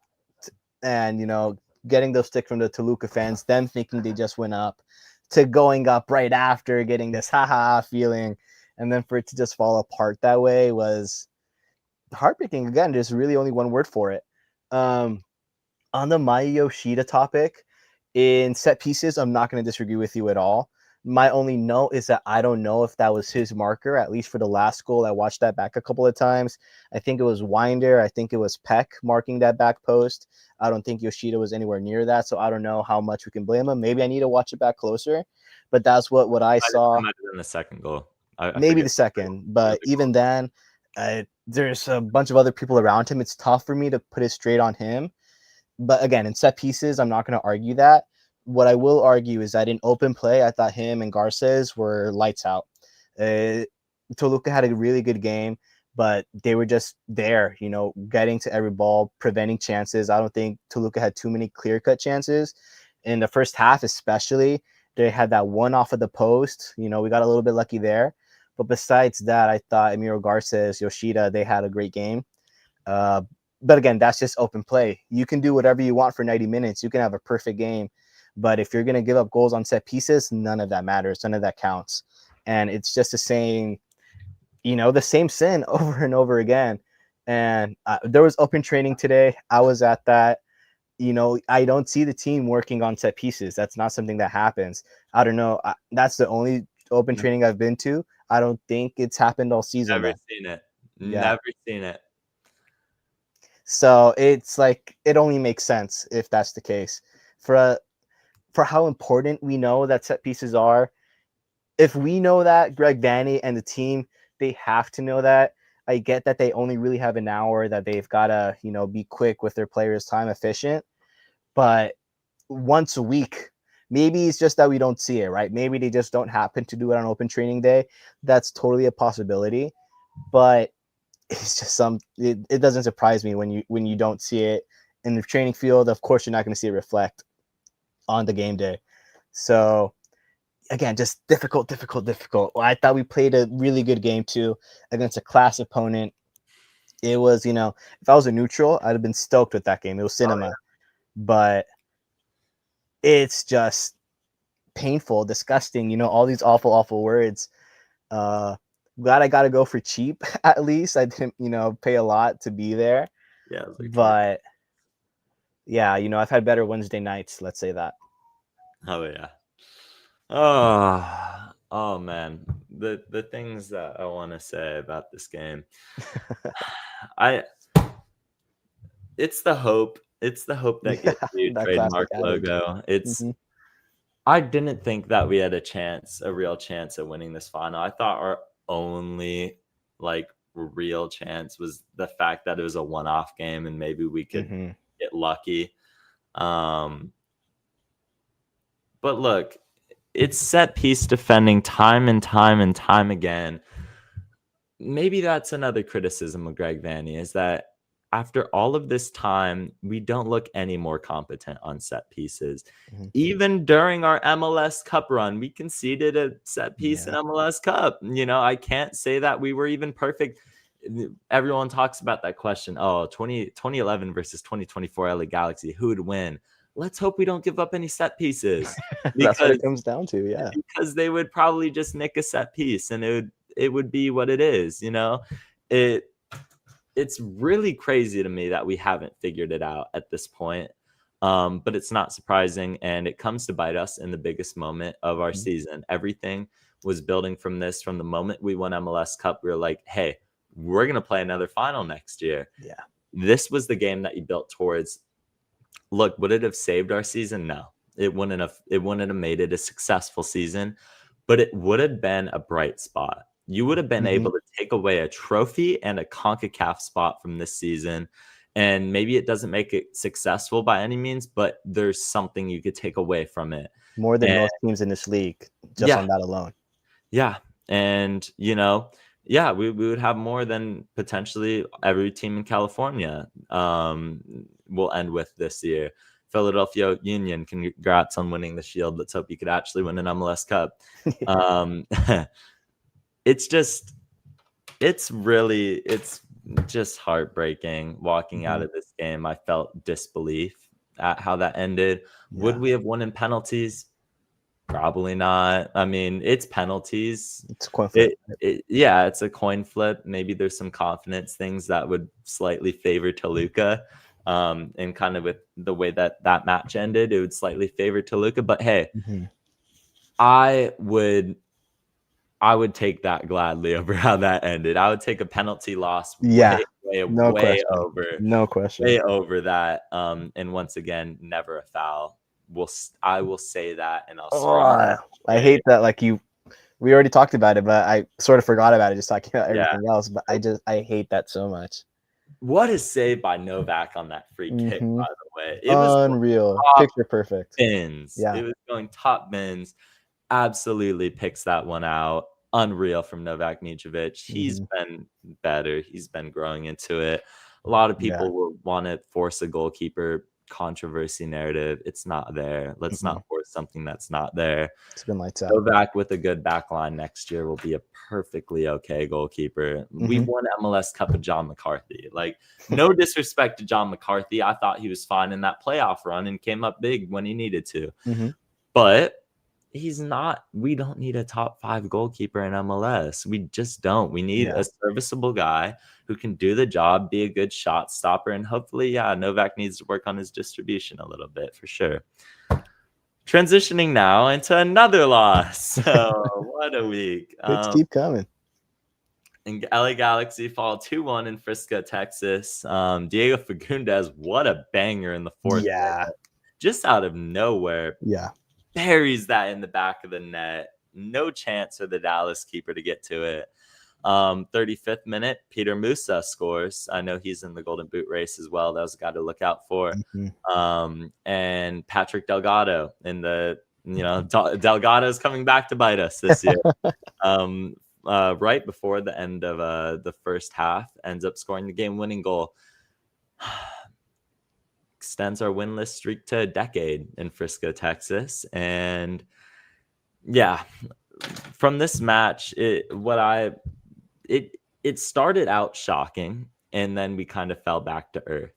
And, getting those sticks from the Toluca fans, them thinking they just went up, to going up right after, getting this haha feeling, and then for it to just fall apart that way was heartbreaking. Again, there's really only one word for it. On the Maya Yoshida topic, in set pieces, I'm not going to disagree with you at all. My only note is that I don't know if that was his marker, at least for the last goal. I watched that back a couple of times. I think it was Winder. I think it was Peck marking that back post. I don't think Yoshida was anywhere near that, so I don't know how much we can blame him. Maybe I need to watch it back closer, but that's what I saw. Might have been the second goal. Maybe the second, but even then, there's a bunch of other people around him. It's tough for me to put it straight on him. But again, in set pieces, I'm not going to argue that. What I will argue is that in open play, I thought him and Garces were lights out. Toluca had a really good game, but they were just there, getting to every ball, preventing chances. I don't think Toluca had too many clear-cut chances. In the first half especially, they had that one off of the post. We got a little bit lucky there. But besides that, I thought Emiro Garces, Yoshida, they had a great game. But again, that's just open play. You can do whatever you want for 90 minutes. You can have a perfect game. But if you're going to give up goals on set pieces, none of that matters. None of that counts. And it's just the same, the same sin over and over again. And there was open training today. I was at that. I don't see the team working on set pieces. That's not something that happens. I don't know. That's the only open training I've been to. I don't think it's happened all season. Never seen it. Never seen it. So it's like, it only makes sense if that's the case. For how important we know that set pieces are, if we know that, Greg Vanny and the team, they have to know that. I get that they only really have an hour, that they've got to, be quick with their players, time efficient. But once a week, Maybe it's just that we don't see it, right? Maybe they just don't happen to do it on open training day. That's totally a possibility. But it's just it doesn't surprise me when you don't see it in the training field. Of course, you're not going to see it reflect on the game day. So again, just difficult. Well, I thought we played a really good game too against a class opponent. It was, if I was a neutral, I'd have been stoked with that game. It was cinema. But it's just painful, disgusting, all these awful words. Glad I got to go for cheap. At least I didn't, pay a lot to be there. Yeah, it was But yeah, I've had better Wednesday nights. Let's say that. Oh yeah. Oh man. The things that I want to say about this game. It's the hope. It's the hope that gets you that trademark classic adage. logo. It's Mhm. I didn't think that we had a real chance of winning this final. I thought our only like real chance was the fact that it was a one-off game and maybe we could Mhm. get lucky. But look, it's set piece defending time and time again. Maybe that's another criticism of Greg Vanney, is that after all of this time, we don't look any more competent on set pieces. Mhm. Even during our MLS Cup run, we conceded a set piece in Yeah. MLS Cup. I can't say that we were even perfect. Everyone talks about that question. 2011 versus 2024 LA Galaxy, who would win? Let's hope we don't give up any set pieces. That's what it comes down to. Yeah. Because they would probably just nick a set piece and it would be what it is. It's really crazy to me that we haven't figured it out at this point. But it's not surprising, and it comes to bite us in the biggest moment of our season. Everything was building from this. From the moment we won MLS Cup, we were like, hey, we're going to play another final next year. Yeah. This was the game that you built towards. Look, would it have saved our season? No, it wouldn't have made it a successful season, but it would have been a bright spot. You would have been able to take away a trophy and a CONCACAF spot from this season. And maybe it doesn't make it successful by any means, but there's something you could take away from it. More than most teams in this league, just on that alone. Yeah. And, we would have more than potentially every team in California will end with this year. Philadelphia Union, congrats on winning the Shield. Let's hope you could actually win an MLS Cup. It's just heartbreaking walking out of this game. I felt disbelief at how that ended. Yeah. Would we have won in penalties? Probably not. I mean, it's penalties. It's a coin flip. It's a coin flip. Maybe there's some confidence things that would slightly favor Toluca. And kind of with the way that match ended, it would slightly favor Toluca. But hey, I would take that gladly over how that ended. I would take a penalty loss way over that. And once again, never a foul. I will say that, and I hate that. We already talked about it, but I sort of forgot about it just talking about everything else. But I hate that so much. What a save by Novak on that free kick, by the way. It was unreal. Picture perfect. Bins. Yeah. It was going top bins. Absolutely picks that one out. Unreal from Novak Mitrovic. He's been better. He's been growing into it. A lot of people will want to force a goalkeeper controversy narrative. It's not there. Let's not force something that's not there. It's been lights out. Novak with a good back line next year will be a perfectly okay goalkeeper. We won MLS Cup with John McCarthy. No disrespect to John McCarthy. I thought he was fine in that playoff run and came up big when he needed to. But he's not. We don't need a top 5 goalkeeper in MLS. We just don't. We need a serviceable guy who can do the job, be a good shot stopper, and hopefully, Novak needs to work on his distribution a little bit for sure. Transitioning now into another loss. So what a week. Let's keep coming. And LA Galaxy fall 2-1 in Frisco, Texas. Diego Fagundes, what a banger in the fourth. Yeah. Just out of nowhere. Yeah. Buries that in the back of the net. No chance for the Dallas keeper to get to it. 35th minute, Peter Musa scores. I know he's in the Golden Boot race as well. That was a guy to look out for. And Patrick Delgado in the Delgado's coming back to bite us this year. Right before the end of the first half, ends up scoring the game-winning goal. Extends our winless streak to a decade in Frisco, Texas. And yeah, from this match, it started out shocking, and then we kind of fell back to earth.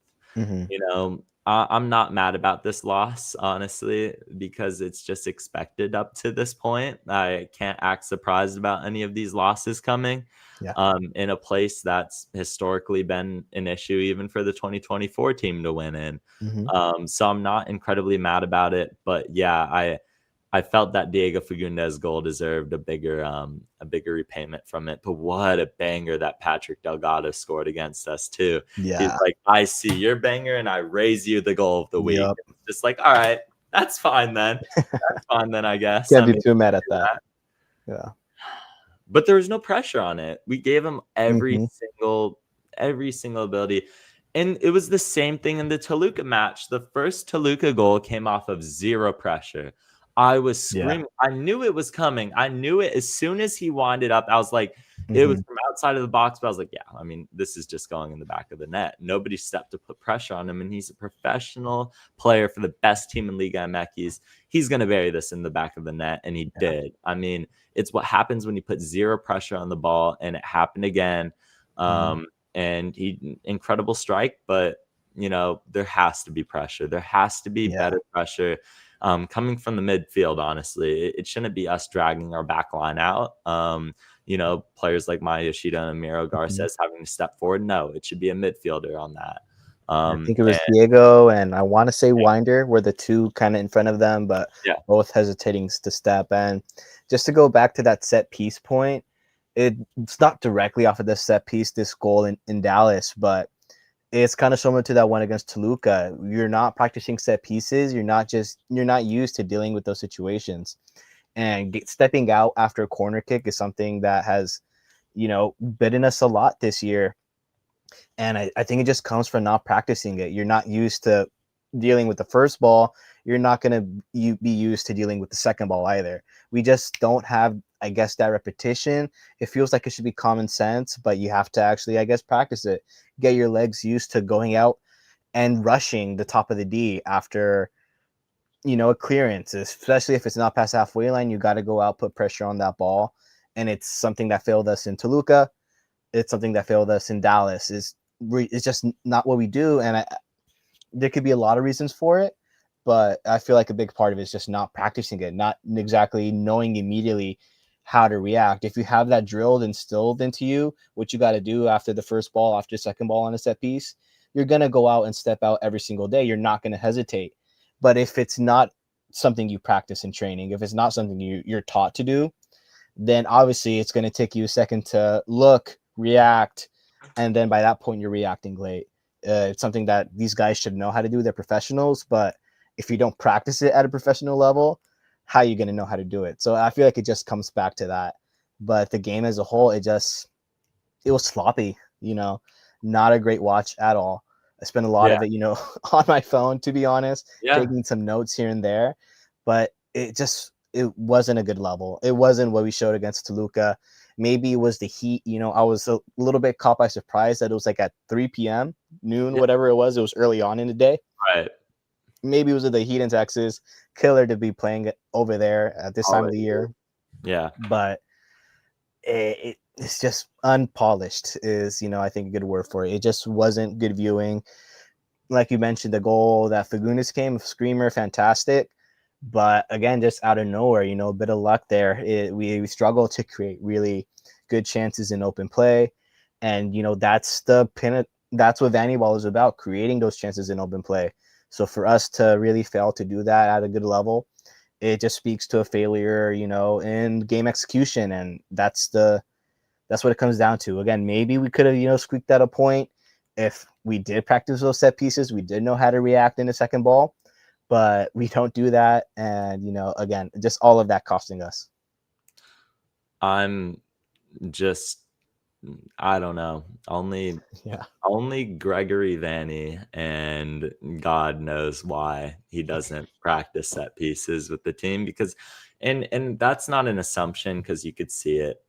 I'm not mad about this loss, honestly, because it's just expected up to this point. I can't act surprised about any of these losses coming. In a place that's historically been an issue even for the 2024 team to win in. So I'm not incredibly mad about it, but yeah, I felt that Diego Fagundes goal deserved a bigger repayment from it. But what a banger that Patrick Delgado scored against us too. Yeah. He's like, I see your banger and I raise you the goal of the week. Yep. Just like, all right, that's fine then. That's fine then, I guess. Can't be too mad at that. Yeah. But there was no pressure on it. We gave him every single ability. And it was the same thing in the Toluca match. The first Toluca goal came off of zero pressure. I was screaming. I knew it was coming. I knew it as soon as he winded up. I was like, it was from outside of the box, but I was like, yeah, I mean, this is just going in the back of the net. Nobody stepped to put pressure on him, and he's a professional player for the best team in Liga MX. He's going to bury this in the back of the net, and he did. I mean, it's what happens when you put zero pressure on the ball, and it happened again. And incredible strike, but there has to be pressure. There has to be better pressure coming from the midfield. Honestly, it shouldn't be us dragging our back line out. Players like Maya Yoshida and Miro Garces having to step forward. No, it should be a midfielder on that. I think it was Diego and I want to say Winder were the two kind of in front of them, but both hesitating to step. And just to go back to that set piece point, it's not directly off of the set piece, this goal in Dallas, but it's kind of similar to that one against Toluca. You're not practicing set pieces. You're not used to dealing with those situations. And stepping out after a corner kick is something that has, bitten us a lot this year. And I think it just comes from not practicing it. You're not used to dealing with the first ball. You're not going to be used to dealing with the second ball either. We just don't have, I guess, that repetition. It feels like it should be common sense, but you have to actually, I guess, practice it. Get your legs used to going out and rushing the top of the D after, a clearance, especially if it's not past halfway line. You got to go out, put pressure on that ball. And it's something that failed us in Toluca. It's something that failed us in Dallas. It's just not what we do. And there could be a lot of reasons for it, but I feel like a big part of it is just not practicing it, not exactly knowing immediately how to react. If you have that drilled, instilled into you, what you got to do after the first ball, after the second ball on a set piece, you're going to go out and step out every single day. You're not going to hesitate. But if it's not something you practice in training, if it's not something you're taught to do, then obviously it's going to take you a second to look, react, and then by that point you're reacting late. It's something that these guys should know how to do. They're professionals, but if you don't practice it at a professional level, how are you going to know how to do it? So I feel like it just comes back to that. But the game as a whole, it was sloppy, not a great watch at all. I spent a lot of it, on my phone, to be honest, taking some notes here and there, but it wasn't a good level. It wasn't what we showed against Toluca. Maybe it was the heat. I was a little bit caught by surprise that it was like at 3 p.m., noon, whatever it was early on in the day. Right. Maybe it was the heat in Texas. Killer to be playing it over there at this time of the year. Yeah. But it's just unpolished is, I think a good word for it. It just wasn't good viewing. Like you mentioned, the goal that Fagundes came, screamer, fantastic. But again, just out of nowhere, a bit of luck there. We struggle to create really good chances in open play. And, that's what Vannyball is about, creating those chances in open play. So for us to really fail to do that at a good level, it just speaks to a failure, in game execution. And that's what it comes down to. Again, maybe we could have, squeaked out a point if we did practice those set pieces. We did know how to react in the second ball, but we don't do that. And, again, just all of that costing us. I'm just I don't know. Yeah. Only Gregory Vanny, and God knows why he doesn't practice set pieces with the team, because and that's not an assumption because you could see it.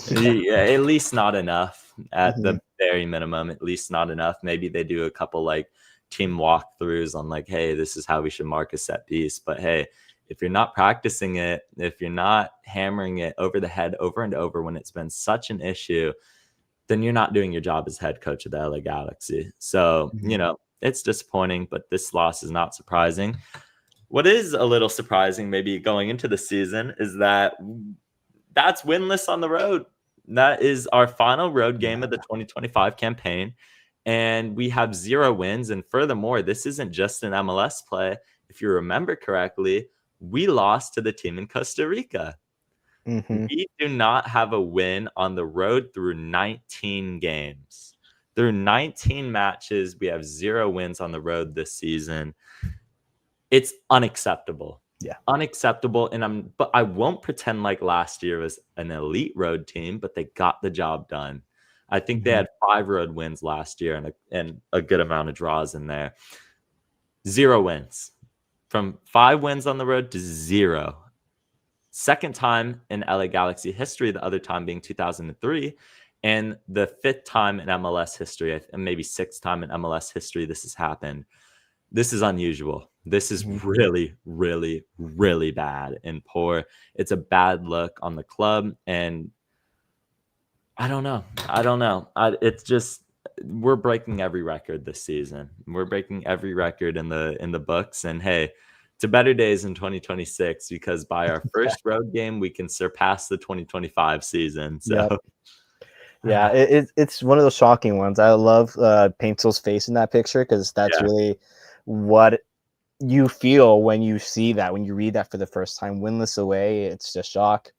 Yeah, at least not enough at Mhm. the very minimum, at least not enough. Maybe they do a couple like team walkthroughs on like, hey, this is how we should mark a set piece. But hey, if you're not practicing it, if you're not hammering it over the head over and over when it's been such an issue, then you're not doing your job as head coach of the LA Galaxy. So, Mhm. it's disappointing, but this loss is not surprising. What is a little surprising, maybe going into the season, is that's winless on the road. That is our final road game of the 2025 campaign. And we have 0 wins. And furthermore, this isn't just an MLS play. If you remember correctly, we lost to the team in Costa Rica. Mhm. We do not have a win on the road through 19 games. Through 19 matches, we have 0 wins on the road this season. It's unacceptable. Yeah. Unacceptable. But I won't pretend like last year was an elite road team, but they got the job done. I think they Mhm. had 5 road wins last year and a good amount of draws in there. 0 wins. From 5 wins on the road to 0. Second time in LA Galaxy history, the other time being 2003, and the 5th time in MLS history, and maybe 6th time in MLS history this has happened. This is unusual. This is Mhm. really, really, really bad and poor. It's a bad look on the club, and I don't know. It's just we're breaking every record this season. We're breaking every record in the books, and hey, to better days in 2026, because by our first road game we can surpass the 2025 season. Yep. So Yeah, it's one of those shocking ones. I love Paintel's face in that picture because that's yeah, really what you feel when you see that, when you read that for the first time. Winless away, it's just shock.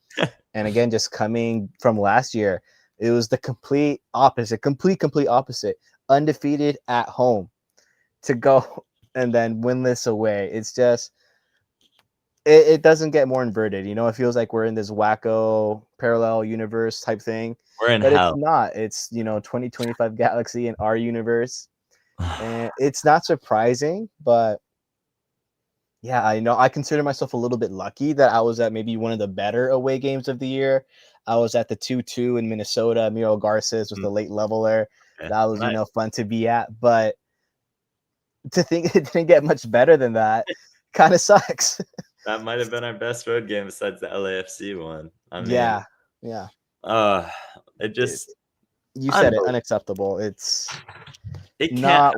And again, just coming from last year, it was the complete opposite, complete opposite. Undefeated at home to go and then winless away. It's just it doesn't get more inverted. It feels like we're in this wacko parallel universe type thing, we're in but it's hell. not. It's 2025 Galaxy in our universe, and it's not surprising, but yeah, I know I consider myself a little bit lucky that I was at maybe one of the better away games of the year. I was at the 2-2 in Minnesota. Miro Garces was the late leveler. Okay. That was, Nice. fun to be at. But to think it didn't get much better than that kind of sucks. That might have been our best road game besides the LAFC one. I mean, Yeah. Yeah. uh, it It, just you said it, unbelievable. unacceptable. It's It can't. not,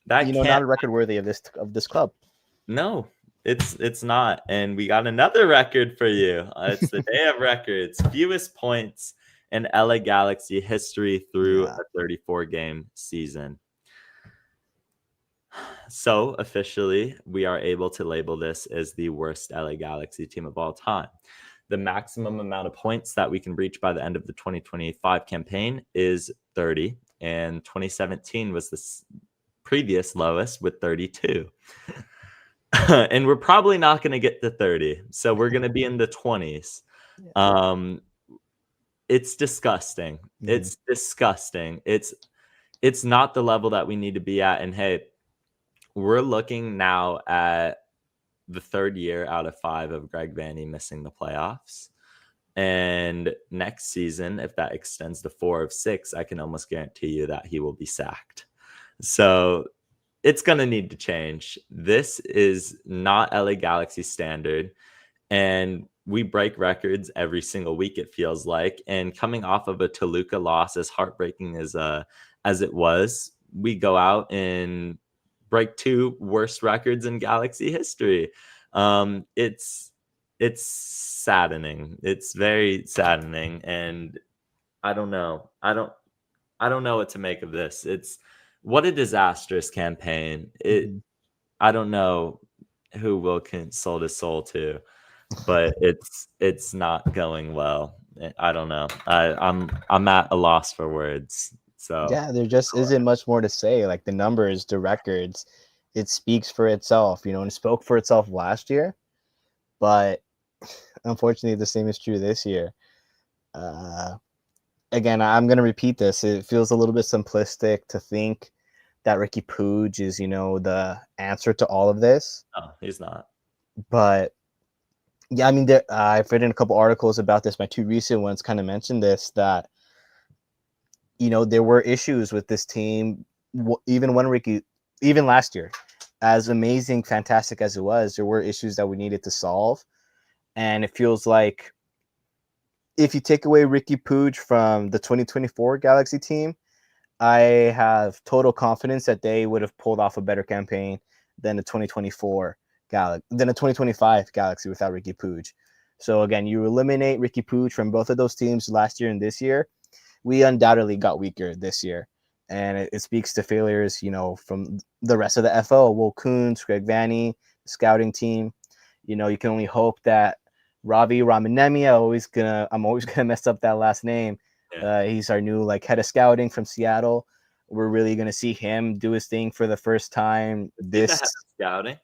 That not can't. a record worthy of this club. No, it's not. And we got another record for you. It's the day of records. Fewest points in LA Galaxy history through Yeah. a 34 game season. So officially, we are able to label this as the worst LA Galaxy team of all time. The maximum amount of points that we can reach by the end of the 2025 campaign is 30, and 2017 was the previous lowest with 32. And we're probably not going to get to 30. So we're going to be in the 20s. It's disgusting. Mhm. It's disgusting. It's not the level that we need to be at. And hey, we're looking now at the 3rd year out of 5 of Greg Vanny missing the playoffs. And next season, if that extends to 4 of 6, I can almost guarantee you that he will be sacked. So it's going to need to change. This is not LA Galaxy standard. And we break records every single week, it feels like. And coming off of a Toluca loss, as heartbreaking as it was, we go out and break 2 worst records in Galaxy history. It's saddening. It's very saddening. And I don't know. I don't know what to make of this. It's what a disastrous campaign. Mhm. I don't know who will console his soul to, but it's not going well. I don't know. I'm at a loss for words. So Yeah, there just isn't much more to say. Like the numbers, the records, it speaks for itself, and it spoke for itself last year. But unfortunately, the same is true this year. Uh, again, I'm going to repeat this. It feels a little bit simplistic to think that Ricky Puig is, the answer to all of this. No, he's not. But yeah, I mean, I've written a couple articles about this. My 2 recent ones kind of mentioned this, that, there were issues with this team, even last year, as amazing, fantastic as it was, there were issues that we needed to solve. And it feels like if you take away Ricky Puig from the 2024 Galaxy team, I have total confidence that they would have pulled off a better campaign than the 2025 Galaxy without Ricky Puig. So again, you eliminate Ricky Puig from both of those teams last year and this year, we undoubtedly got weaker this year. And it speaks to failures, from the rest of the FO, Will Kuntz, Greg Vanny, scouting team. You can only hope that Ravi Ramanemi, I'm always gonna mess up that last name. Yeah. He's our new head of scouting from Seattle. We're really gonna see him do his thing for the first time. This scouting,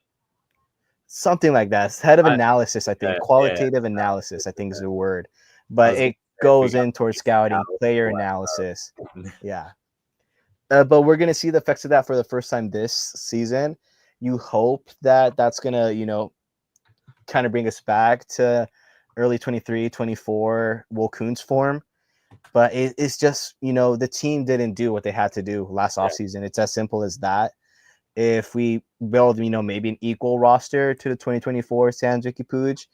something like that. Head of analysis, I think. Qualitative analysis, I think is the word. But it goes in towards scouting, player analysis. Yeah. But we're gonna see the effects of that for the first time this season. You hope that that's gonna, kind of bring us back to early 23, 24 Will Kuntz form. But it's just, the team didn't do what they had to do last offseason. It's as simple as that. If we build, maybe an equal roster to the 2024 Sans Ricky Puig,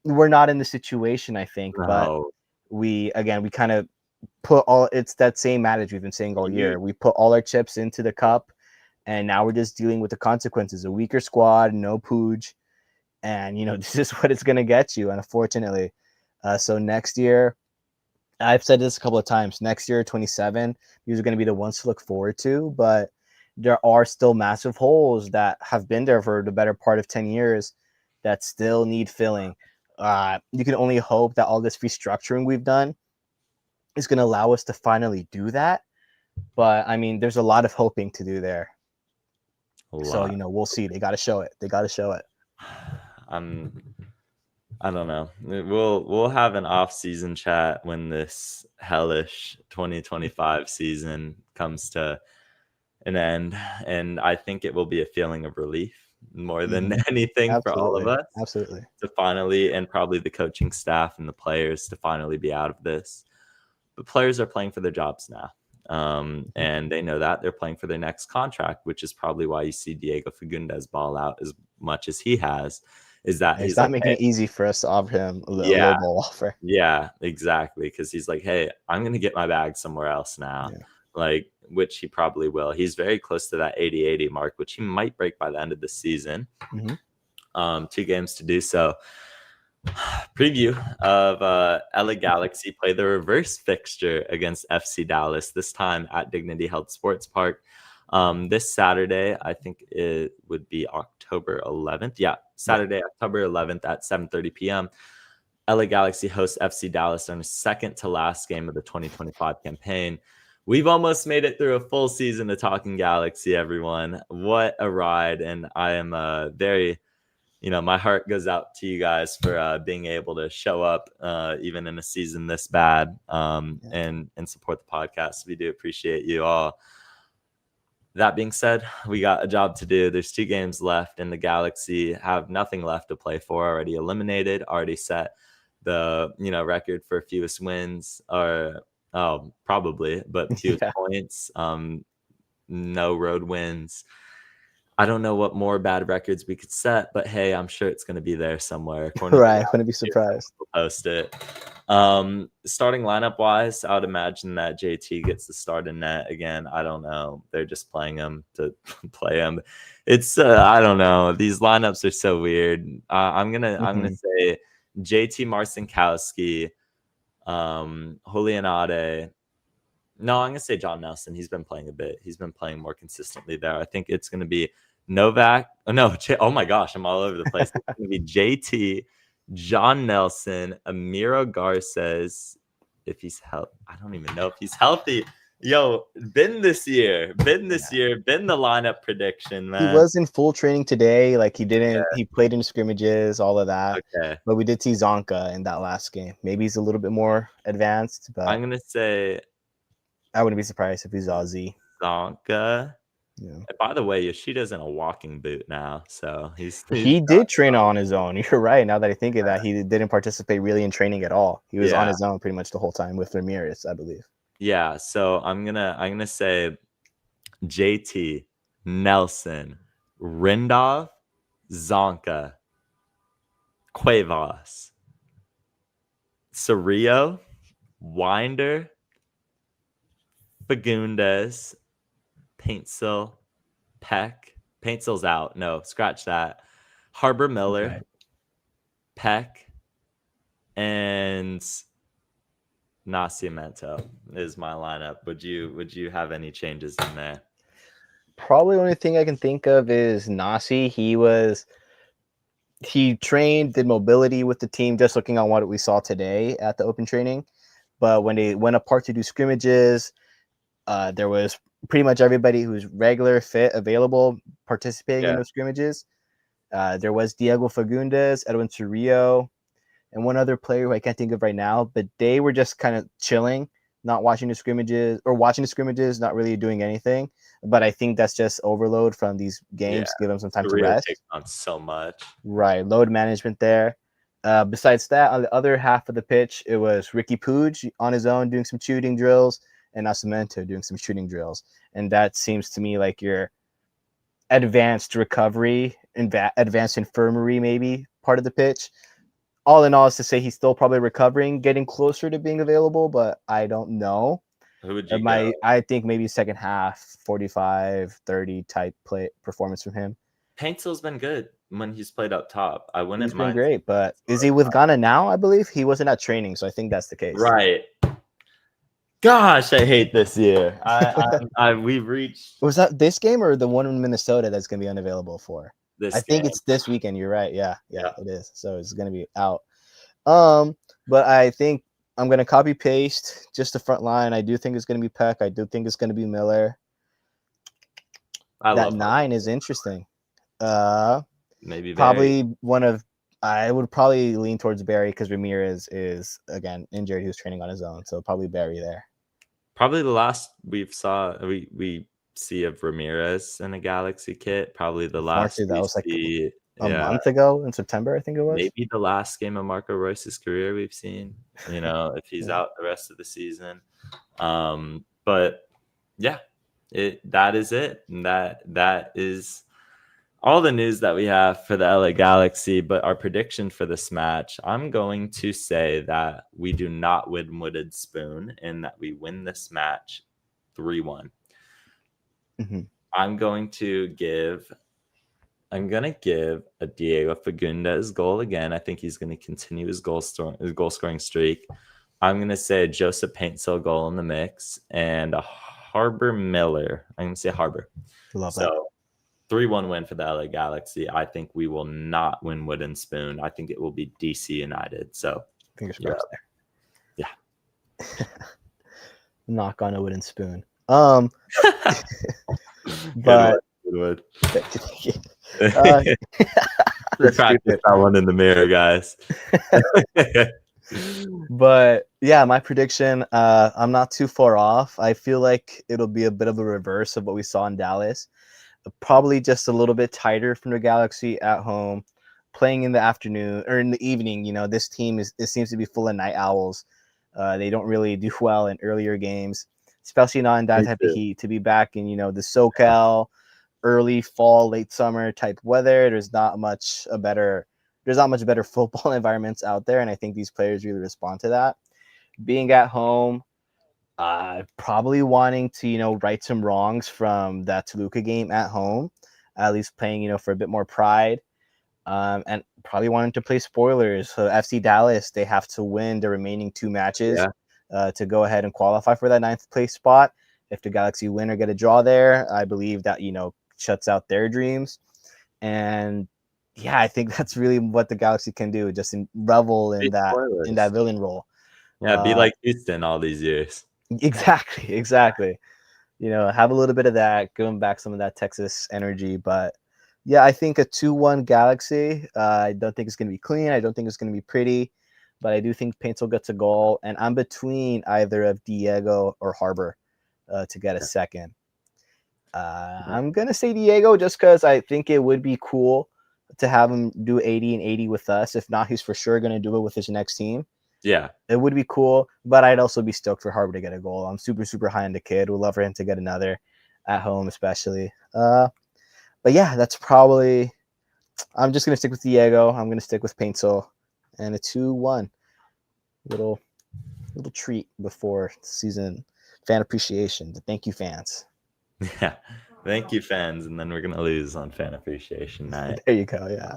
we're not in the situation, I think. No. But we kind of put it's that same adage we've been saying all year. We put all our chips into the cup, and now we're just dealing with the consequences. A weaker squad, no Puig. And, this is what it's going to get you, unfortunately. So next year, I've said this a couple of times, next year, 27, these are going to be the ones to look forward to. But there are still massive holes that have been there for the better part of 10 years that still need filling. You can only hope that all this restructuring we've done is going to allow us to finally do that. But, I mean, there's a lot of hoping to do there. So, we'll see. They got to show it. I don't know. We'll have an off-season chat when this hellish 2025 season comes to an end, and I think it will be a feeling of relief more than anything. Absolutely. For all of us. Absolutely. To finally, and probably the coaching staff and the players, to finally be out of this. But players are playing for their jobs now. And they know that they're playing for their next contract, which is probably why you see Diego Fagundes ball out as much as he has. Is that he's not making it easy for us to offer him a low ball offer. Yeah, exactly. Because he's like, hey, I'm going to get my bag somewhere else now. Yeah. Which he probably will. He's very close to that 80-80 mark, which he might break by the end of the season. 2 games to do so. Preview of LA Galaxy play the reverse fixture against FC Dallas, this time at Dignity Health Sports Park. This Saturday, I think it would be October 11th. Yeah, Saturday, October 11th at 7:30 p.m. LA Galaxy hosts FC Dallas on the second to last game of the 2025 campaign. We've almost made it through a full season of Talkin Galaxy, everyone. What a ride. And I am very... my heart goes out to you guys for being able to show up even in a season this bad and support the podcast. We do appreciate you all. That being said, we got a job to do. There's 2 games left, and the Galaxy have nothing left to play for. Already eliminated, already set the record for fewest wins, or probably, but fewest points. No road wins. I don't know what more bad records we could set, but hey, I'm sure it's going to be there somewhere. Right, wouldn't be surprised. We'll post it. Starting lineup wise, I would imagine that JT gets the start in net again. I don't know. They're just playing him to play him. It's I don't know. These lineups are so weird. I'm gonna say JT Marcinkowski, Julian Ade. No, I'm gonna say John Nelson. He's been playing a bit. He's been playing more consistently there. I think it's gonna be Novak. Oh my gosh, I'm all over the place. It's gonna be JT, John Nelson, Amiro Garces, if he's healthy. I don't even know if he's healthy. Yo, been this year, been the lineup prediction, He man. was in full training today. Like he played in scrimmages, all of that. Okay. But we did see Zonka in that last game. Maybe he's a little bit more advanced, but I'm gonna say I wouldn't be surprised if he's Aussie. Zonka. Yeah. And by the way, Yoshida's in a walking boot now, so He did train on his own. You're right. Now that I think of that, he didn't participate really in training at all. He was on his own pretty much the whole time with Ramirez, I believe. Yeah, so I'm gonna say JT, Nelson, Rindov, Zonka, Cuevas, Cerrillo, Winder, Fagundes, Paintsill, Peck. Paintsill's out. No, scratch that. Harbor Miller, Okay. Peck, and Nascimento is my lineup. Would you have any changes in there? Probably the only thing I can think of is Nasi. He trained, did mobility with the team, just looking on what we saw today at the open training. But when they went apart to do scrimmages, there was pretty much everybody who's regular, fit, available, participating in those scrimmages. There was Diego Fagundes, Edwin Cerrillo, and one other player who I can't think of right now. But they were just kind of chilling, not watching the scrimmages, not really doing anything. But I think that's just overload from these games. Give them some time to rest. Takes on so much. Right, load management there. Besides that, on the other half of the pitch, it was Ricky Puig on his own doing some shooting drills, and Nascimento doing some shooting drills. And that seems to me like your advanced recovery, advanced infirmary, maybe part of the pitch. All in all, is to say he's still probably recovering, getting closer to being available, but I don't know. Who would you go? I think maybe second half, 45-30 type play performance from him. Paintsill's been good when he's played up top. I wouldn't mind. He's been great, but is he with Ghana now? I believe he wasn't at training, so I think that's the case. Right. Gosh, I hate this year. We've reached. Was that this game or the one in Minnesota that's going to be unavailable for? I think it's this weekend. You're right. Yeah, it is. So it's going to be out. But I think I'm going to copy paste just the front line. I do think it's going to be Peck. I do think it's going to be Miller. That 9 is interesting. Maybe probably Barry. I would probably lean towards Barry because Ramirez is again injured. He was training on his own, so probably Barry there. Probably the last we see of Ramirez in a Galaxy kit. Probably the last. That was like a month ago in September, I think it was. Maybe the last game of Marco Royce's career we've seen. If he's out the rest of the season. But yeah, that is it. And that is all the news that we have for the LA Galaxy. But our prediction for this match, I'm going to say that we do not win Wooden Spoon and that we win this match 3-1. Mm-hmm. I'm going to give a Diego Fagundes goal again. I think he's going to continue his goal scoring streak. I'm going to say a Joseph Paintsill goal in the mix and a Harbor Miller. I'm going to say Harbor. Love that. 3-1 win for the LA Galaxy. I think we will not win Wooden Spoon. I think it will be DC United. So fingers crossed there. Yeah. Knock on a wooden spoon. But good practice that one in the mirror, guys. But yeah, my prediction, I'm not too far off. I feel like it'll be a bit of a reverse of what we saw in Dallas. Probably just a little bit tighter from the Galaxy at home, playing in the afternoon or in the evening. This team seems to be full of night owls. They don't really do well in earlier games, especially not in that type of heat. To be back in the SoCal, early fall, late summer type weather, there's not much better football environments out there, and I think these players really respond to that. Being at home, probably wanting to right some wrongs from that Toluca game at home, at least playing for a bit more pride, and probably wanting to play spoilers. So FC Dallas, they have to win the remaining 2 matches to go ahead and qualify for that 9th place spot. If the Galaxy win or get a draw there, I believe that shuts out their dreams. And yeah, I think that's really what the Galaxy can do, just revel in that villain role. Yeah, be like Houston all these years. Exactly. You know, have a little bit of that, giving back some of that Texas energy. But yeah, I think a 2-1 Galaxy. I don't think it's going to be clean. I don't think it's going to be pretty. But I do think Paints will get a goal. And I'm between either of Diego or Harbor to get a second. I'm going to say Diego just because I think it would be cool to have him do 80 and 80 with us. If not, he's for sure going to do it with his next team. Yeah. It would be cool, but I'd also be stoked for Harbor to get a goal. I'm super, super high on the kid. Would love for him to get another at home, especially. But yeah, that's probably. I'm just gonna stick with Diego. I'm gonna stick with Paintsel, and a 2-1. Little treat before season fan appreciation. Thank you, fans. Yeah. Thank you, fans. And then we're gonna lose on fan appreciation night. There you go. Yeah.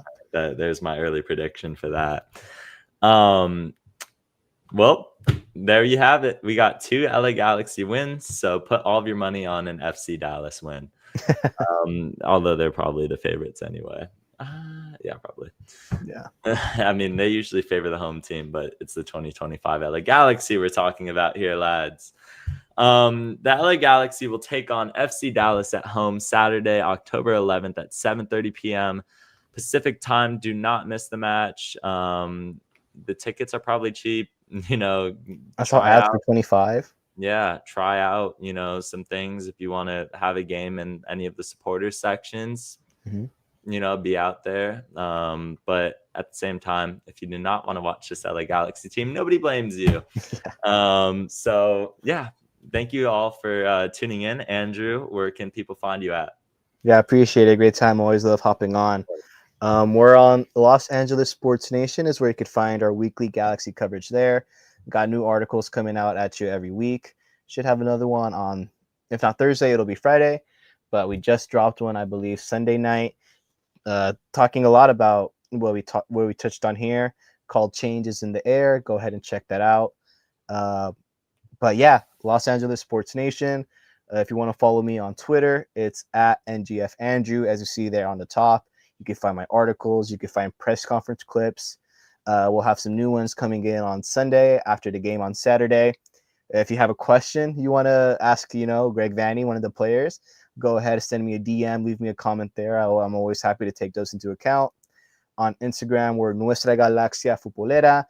There's my early prediction for that. Well, there you have it. We got 2 LA Galaxy wins. So put all of your money on an FC Dallas win. Although they're probably the favorites anyway. Yeah, probably. Yeah. I mean, they usually favor the home team, but it's the 2025 LA Galaxy we're talking about here, lads. The LA Galaxy will take on FC Dallas at home Saturday, October 11th at 7:30 p.m. Pacific time. Do not miss the match. The tickets are probably cheap. You know, I saw ads for 25. Yeah, try out, you know, some things if you want to have a game in any of the supporters sections. You know, be out there. But at the same time, if you do not want to watch this LA Galaxy team, nobody blames you. So yeah, thank you all for tuning in. Andrew, where can people find you at? Yeah, appreciate it. Great time. Always love hopping on. We're on Los Angeles Sports Nation is where you could find our weekly Galaxy coverage there. Got new articles coming out at you every week. Should have another one on, if not Thursday, it'll be Friday. But we just dropped one, I believe, Sunday night, talking a lot about what we touched on here, called Changes in the Air. Go ahead and check that out. But yeah, Los Angeles Sports Nation. If you want to follow me on Twitter, it's at NGF Andrew, as you see there on the top. You can find my articles. You can find press conference clips. We'll have some new ones coming in on Sunday after the game on Saturday. If you have a question you want to ask, you know, Greg Vanny, one of the players, go ahead and send me a DM. Leave me a comment there. I'm always happy to take those into account. On Instagram, we're Nuestra Galaxia Futbolera.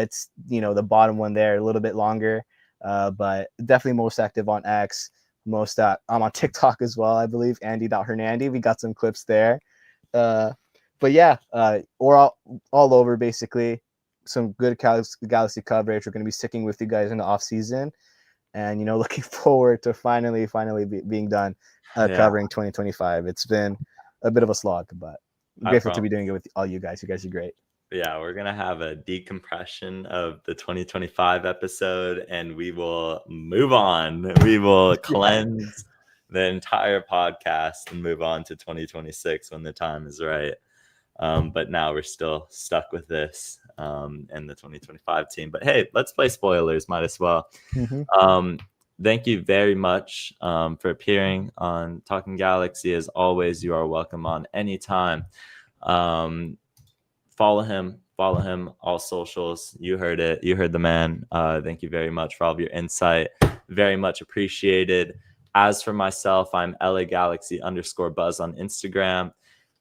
It's, you know, the bottom one there, a little bit longer, but definitely most active on X. I'm on TikTok as well, I believe. Andy.Hernandy. We got some clips there. But yeah, we're all over basically. Some good Galaxy coverage. We're going to be sticking with you guys in the off season, and you know, looking forward to finally being done covering 2025. It's been a bit of a slog, but I'm grateful to be doing it with all you guys. You guys are great. Yeah, we're gonna have a decompression of the 2025 episode, and we will move on. We will cleanse the entire podcast and move on to 2026 when the time is right. But now we're still stuck with this and the 2025 team. But hey, let's play spoilers. Might as well. Thank you very much for appearing on Talking Galaxy. As always, you are welcome on anytime. Follow him, all socials. You heard it. You heard the man. Thank you very much for all of your insight. Very much appreciated. As for myself, I'm LA Galaxy _Buzz on Instagram.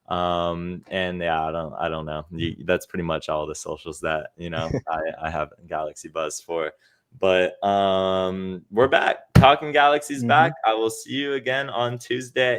And yeah, I don't know. That's pretty much all the socials that, you know, I have Galaxy Buzz for. But we're back. Talking Galaxy's back. I will see you again on Tuesday.